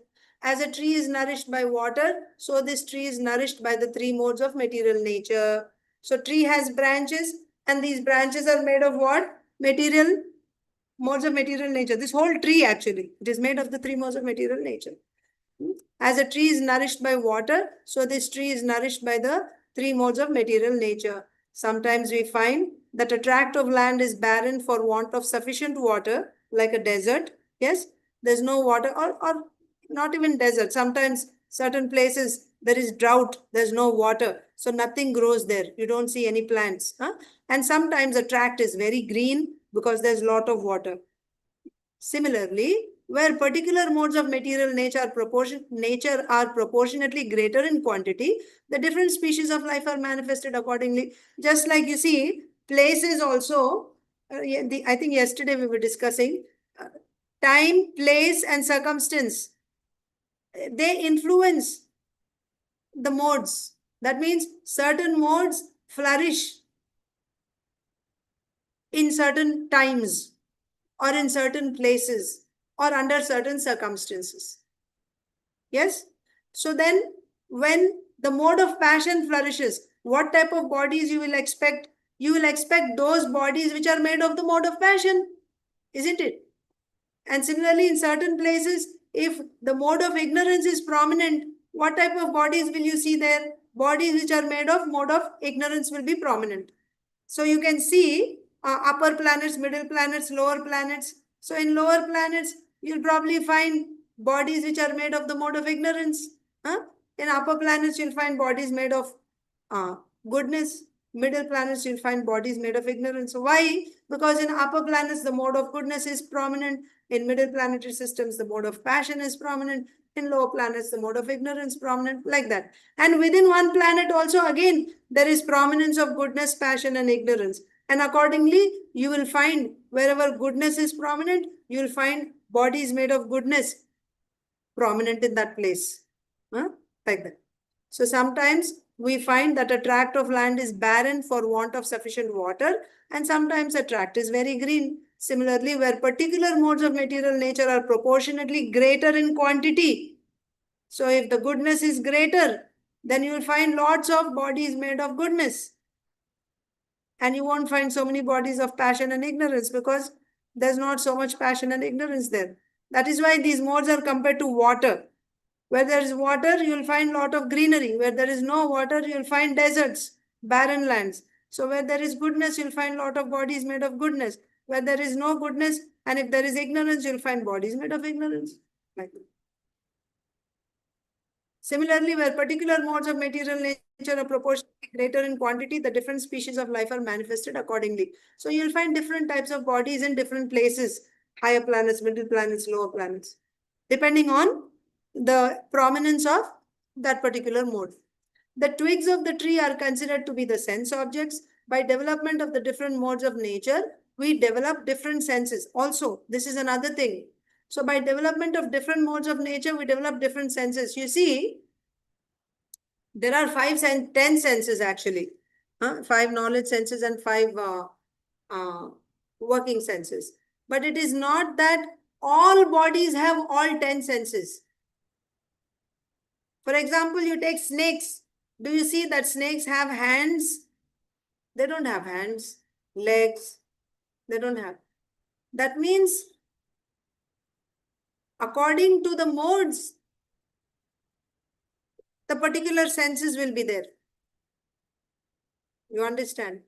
As a tree is nourished by water, so this tree is nourished by the three modes of material nature. So tree has branches, and these branches are made of what? Material, modes of material nature. This whole tree actually, it is made of the three modes of material nature. As a tree is nourished by water, so this tree is nourished by the three modes of material nature. Sometimes we find that a tract of land is barren for want of sufficient water, like a desert. Yes, there's no water, or not even desert. Sometimes certain places there is drought, there's no water, so nothing grows there. You don't see any plants. And sometimes a tract is very green because there's a lot of water. Similarly, where particular modes of material nature are proportionately greater in quantity, the different species of life are manifested accordingly. Just like you see, places also, I think yesterday we were discussing, time, place, and circumstance. They influence the modes. That means certain modes flourish in certain times, or in certain places, or under certain circumstances. Yes? So then, when the mode of passion flourishes, what type of bodies you will expect? You will expect those bodies which are made of the mode of passion, isn't it? And similarly, in certain places, if the mode of ignorance is prominent, what type of bodies will you see there? Bodies which are made of mode of ignorance will be prominent. So you can see upper planets, middle planets, lower planets. So in lower planets, you'll probably find bodies which are made of the mode of ignorance. In upper planets, you'll find bodies made of goodness. Middle planets, you'll find bodies made of ignorance. Why? Because in upper planets, the mode of goodness is prominent. In middle planetary systems, the mode of passion is prominent. In lower planets, the mode of ignorance prominent, like that. And within one planet also, again, there is prominence of goodness, passion, and ignorance. And accordingly, you will find wherever goodness is prominent, you will find bodies made of goodness prominent in that place. Like that. So sometimes we find that a tract of land is barren for want of sufficient water, and sometimes a tract is very green. Similarly, where particular modes of material nature are proportionately greater in quantity. So if the goodness is greater, then you will find lots of bodies made of goodness. And you won't find so many bodies of passion and ignorance because there's not so much passion and ignorance there. That is why these modes are compared to water. Where there is water, you'll find a lot of greenery. Where there is no water, you'll find deserts, barren lands. So where there is goodness, you'll find a lot of bodies made of goodness. Where there is no goodness, and if there is ignorance, you'll find bodies made of ignorance. Like that. Similarly, where particular modes of material nature are proportionally greater in quantity, the different species of life are manifested accordingly. So you'll find different types of bodies in different places, higher planets, middle planets, lower planets, depending on the prominence of that particular mode. The twigs of the tree are considered to be the sense objects. By development of the different modes of nature, we develop different senses. Also, this is another thing. So by development of different modes of nature, we develop different senses. You see, there are 10 senses actually. 5 knowledge senses and 5 working senses. But it is not that all bodies have all 10 senses. For example, you take snakes. Do you see that snakes have hands? They don't have hands. Legs, they don't have. That means according to the modes, the particular senses will be there. You understand?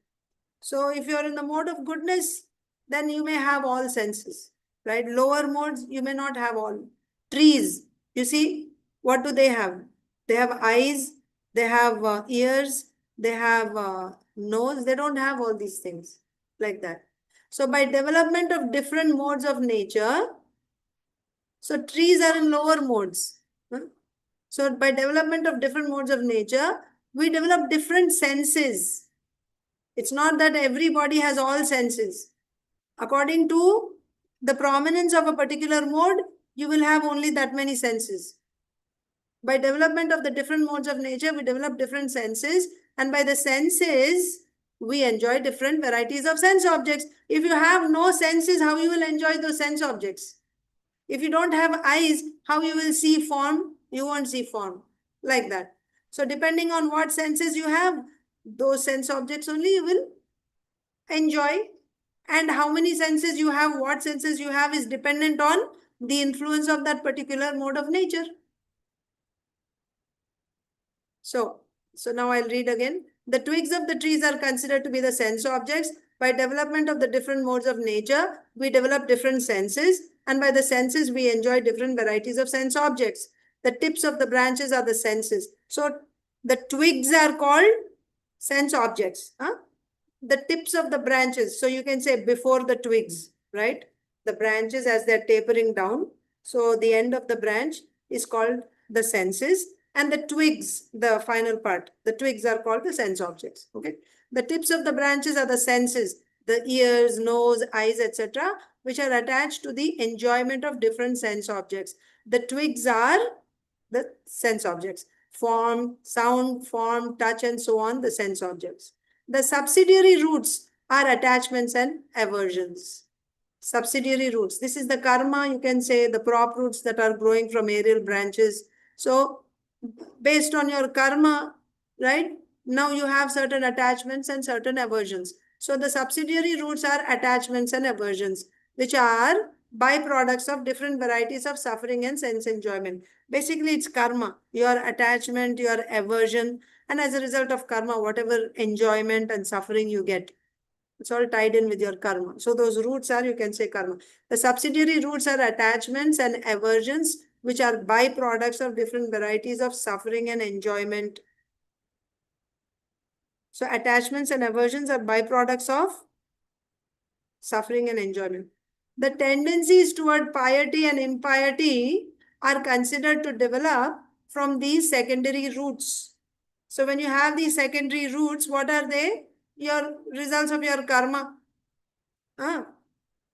So if you're in the mode of goodness, then you may have all senses, right? Lower modes, you may not have all. Trees, you see, what do they have? They have eyes, they have ears, they have nose. They don't have all these things like that. So by development of different modes of nature, so trees are in lower modes. So by development of different modes of nature, we develop different senses. It's not that everybody has all senses. According to the prominence of a particular mode, you will have only that many senses. By development of the different modes of nature, we develop different senses. And by the senses, we enjoy different varieties of sense objects. If you have no senses, how you will enjoy those sense objects? If you don't have eyes, how you will see form? You won't see form. Like that. So depending on what senses you have, those sense objects only you will enjoy. And how many senses you have, what senses you have is dependent on the influence of that particular mode of nature. So now I'll read again. The twigs of the trees are considered to be the sense objects. By development of the different modes of nature, we develop different senses. And by the senses, we enjoy different varieties of sense objects. The tips of the branches are the senses. So the twigs are called sense objects. The tips of the branches. So you can say before the twigs, right? The branches as they're tapering down. So the end of the branch is called the senses. And the twigs, the final part, the twigs are called the sense objects. Okay. The tips of the branches are the senses, the ears, nose, eyes, etc., which are attached to the enjoyment of different sense objects. The twigs are the sense objects. Form, sound, form, touch, and so on, the sense objects. The subsidiary roots are attachments and aversions. Subsidiary roots. This is the karma, you can say, the prop roots that are growing from aerial branches. So, based on your karma, right? Now you have certain attachments and certain aversions. So the subsidiary roots are attachments and aversions, which are byproducts of different varieties of suffering and sense enjoyment. Basically, it's karma, your attachment, your aversion, and as a result of karma, whatever enjoyment and suffering you get, it's all tied in with your karma. So those roots are, you can say, karma. The subsidiary roots are attachments and aversions, which are byproducts of different varieties of suffering and enjoyment. So attachments and aversions are byproducts of suffering and enjoyment. The tendencies toward piety and impiety are considered to develop from these secondary roots. So when you have these secondary roots, what are they? Your results of your karma.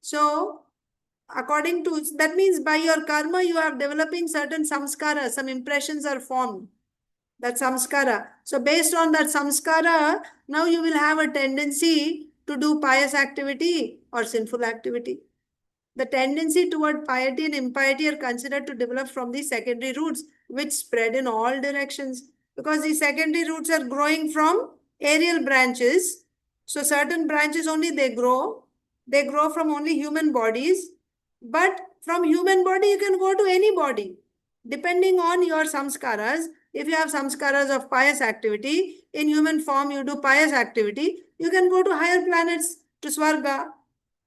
So according to, that means by your karma, you are developing certain samskara, some impressions are formed. That samskara. So based on that samskara, now you will have a tendency to do pious activity or sinful activity. The tendency toward piety and impiety are considered to develop from the secondary roots, which spread in all directions. Because the secondary roots are growing from aerial branches, So certain branches only they grow. They grow from only human bodies. But from human body, you can go to any body. Depending on your samskaras, if you have samskaras of pious activity, in human form you do pious activity, you can go to higher planets, to Swarga.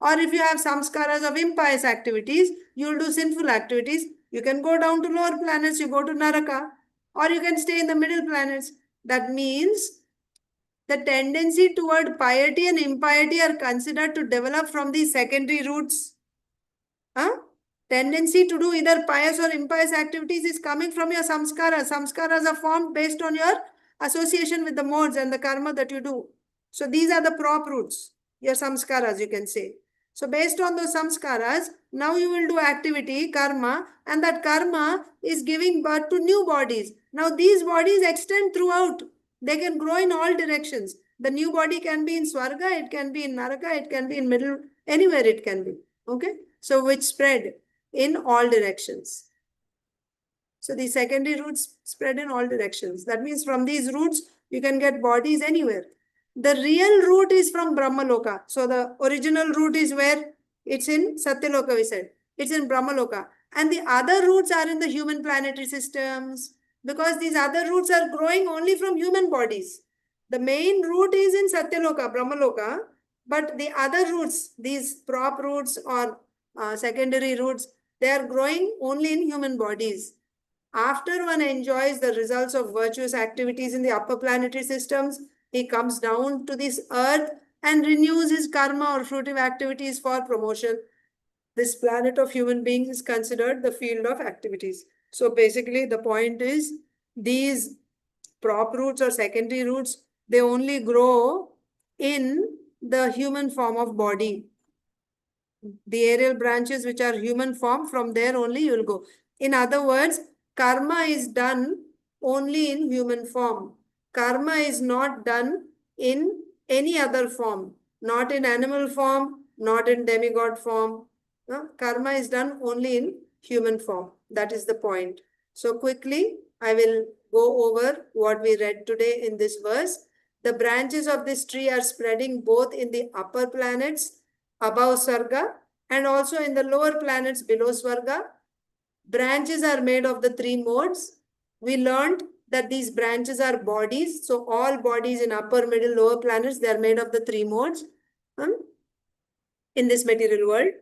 Or if you have samskaras of impious activities, you will do sinful activities, you can go down to lower planets, you go to Naraka. Or you can stay in the middle planets. That means the tendency toward piety and impiety are considered to develop from the secondary roots. Huh? Tendency to do either pious or impious activities is coming from your samskaras. Samskaras are formed based on your association with the modes and the karma that you do. So these are the prop roots, your samskaras, you can say. So based on those samskaras, now you will do activity, karma, and that karma is giving birth to new bodies. Now these bodies extend throughout. They can grow in all directions. The new body can be in Swarga, it can be in Naraka, it can be in middle, anywhere it can be. Okay? So which spread in all directions. So the secondary roots spread in all directions. That means from these roots, you can get bodies anywhere. The real root is from Brahmaloka. So the original root is where? It's in Satyaloka, we said. It's in Brahmaloka. And the other roots are in the human planetary systems, because these other roots are growing only from human bodies. The main root is in Satyaloka, Brahmaloka, but the other roots, these prop roots or secondary roots, they are growing only in human bodies. After one enjoys the results of virtuous activities in the upper planetary systems, he comes down to this earth and renews his karma or fruitive activities for promotion. This planet of human beings is considered the field of activities. So basically the point is, these prop roots or secondary roots, they only grow in the human form of body. The aerial branches which are human form, from there only you will go. In other words, karma is done only in human form. Karma is not done in any other form. Not in animal form, not in demigod form. No? Karma is done only in human form. That is the point. So quickly, I will go over what we read today in this verse. The branches of this tree are spreading both in the upper planets above Swarga and also in the lower planets below Swarga. Branches are made of the three modes. We learned that these branches are bodies. So all bodies in upper, middle, lower planets, they are made of the three modes in this material world.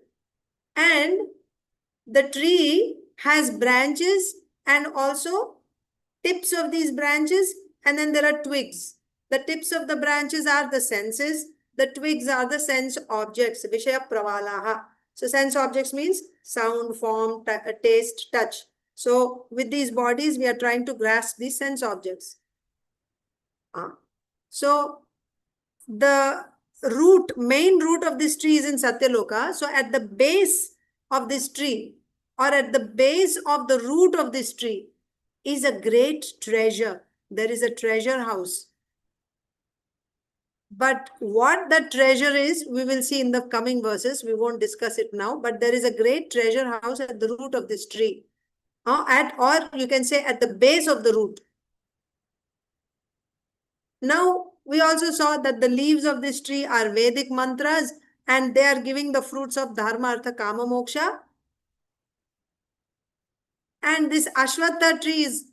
And the tree has branches and also tips of these branches, and then there are twigs. The tips of the branches are the senses. The twigs are the sense objects, Vishaya Pravalaha. So sense objects means sound, form, taste, touch. So with these bodies, we are trying to grasp these sense objects. So the main root of this tree is in Satyaloka. So at the base of this tree, or at the base of the root of this tree, is a great treasure. There is a treasure house. But what that treasure is, we will see in the coming verses. We won't discuss it now. But there is a great treasure house at the root of this tree. Or you can say at the base of the root. Now, we also saw that the leaves of this tree are Vedic mantras, and they are giving the fruits of Dharma, Artha, Kama, Moksha. And this Ashwatha tree is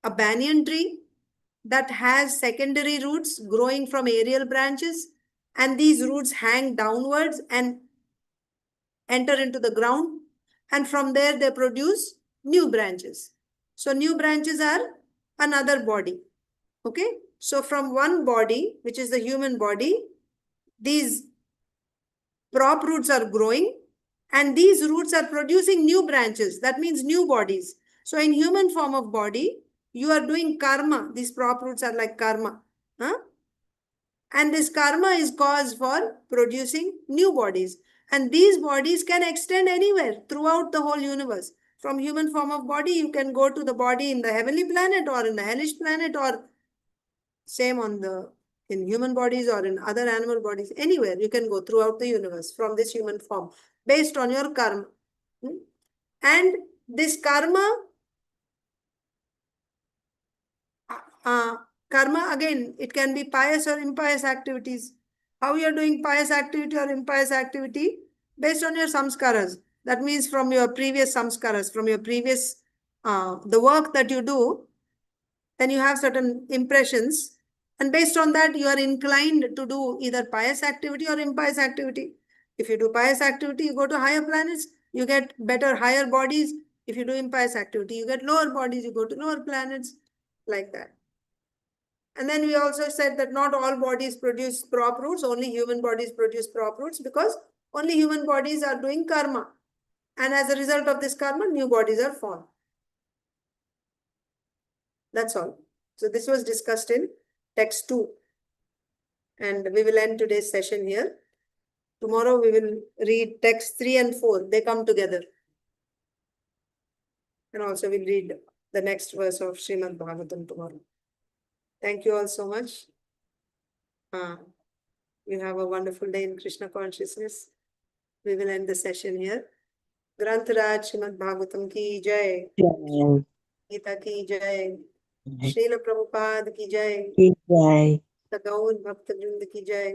a banyan tree that has secondary roots growing from aerial branches, and these roots hang downwards and enter into the ground, and from there they produce new branches. So new branches are another body. Okay, so from one body, which is the human body, these prop roots are growing, and these roots are producing new branches. That means new bodies. So in human form of body, you are doing karma. These prop roots are like karma. And this karma is cause for producing new bodies. And these bodies can extend anywhere throughout the whole universe. From human form of body, you can go to the body in the heavenly planet or in the hellish planet, or same in human bodies or in other animal bodies. Anywhere you can go throughout the universe from this human form based on your karma. And this karma, karma again, it can be pious or impious activities. how you are doing pious activity or impious activity based on your samskaras. That means from your previous samskaras, from your previous, the work that you do, then you have certain impressions. And based on that, you are inclined to do either pious activity or impious activity. If you do pious activity, you go to higher planets, you get better, higher bodies. If you do impious activity, you get lower bodies, you go to lower planets, like that. And then we also said that not all bodies produce crop roots, only human bodies produce crop roots, because only human bodies are doing karma. And as a result of this karma, new bodies are formed. That's all. So this was discussed in text 2. And we will end today's session here. Tomorrow we will read text 3 and 4. They come together. And also we'll read the next verse of Srimad Bhagavatam tomorrow. Thank you all so much. You have a wonderful day in Krishna consciousness. We will end the session here. Granth-raj Srimad Bhagavatam ki jai. Jai. Gita ki jai. Srila Prabhupada ki jai. Jai. Sagaun Bhakta Vrind ki jai.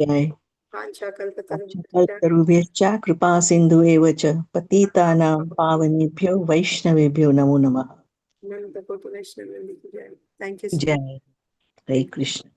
Jai. Panchakalpatarubhyascha Kalparubhyascha kripa sindhu eva cha patitanam pavanebhyo vaishnavebhyo namo namah. Ananta Koti Vaishnava Vrinda ki jai. Thank you so much. Jai. Hare Krishna.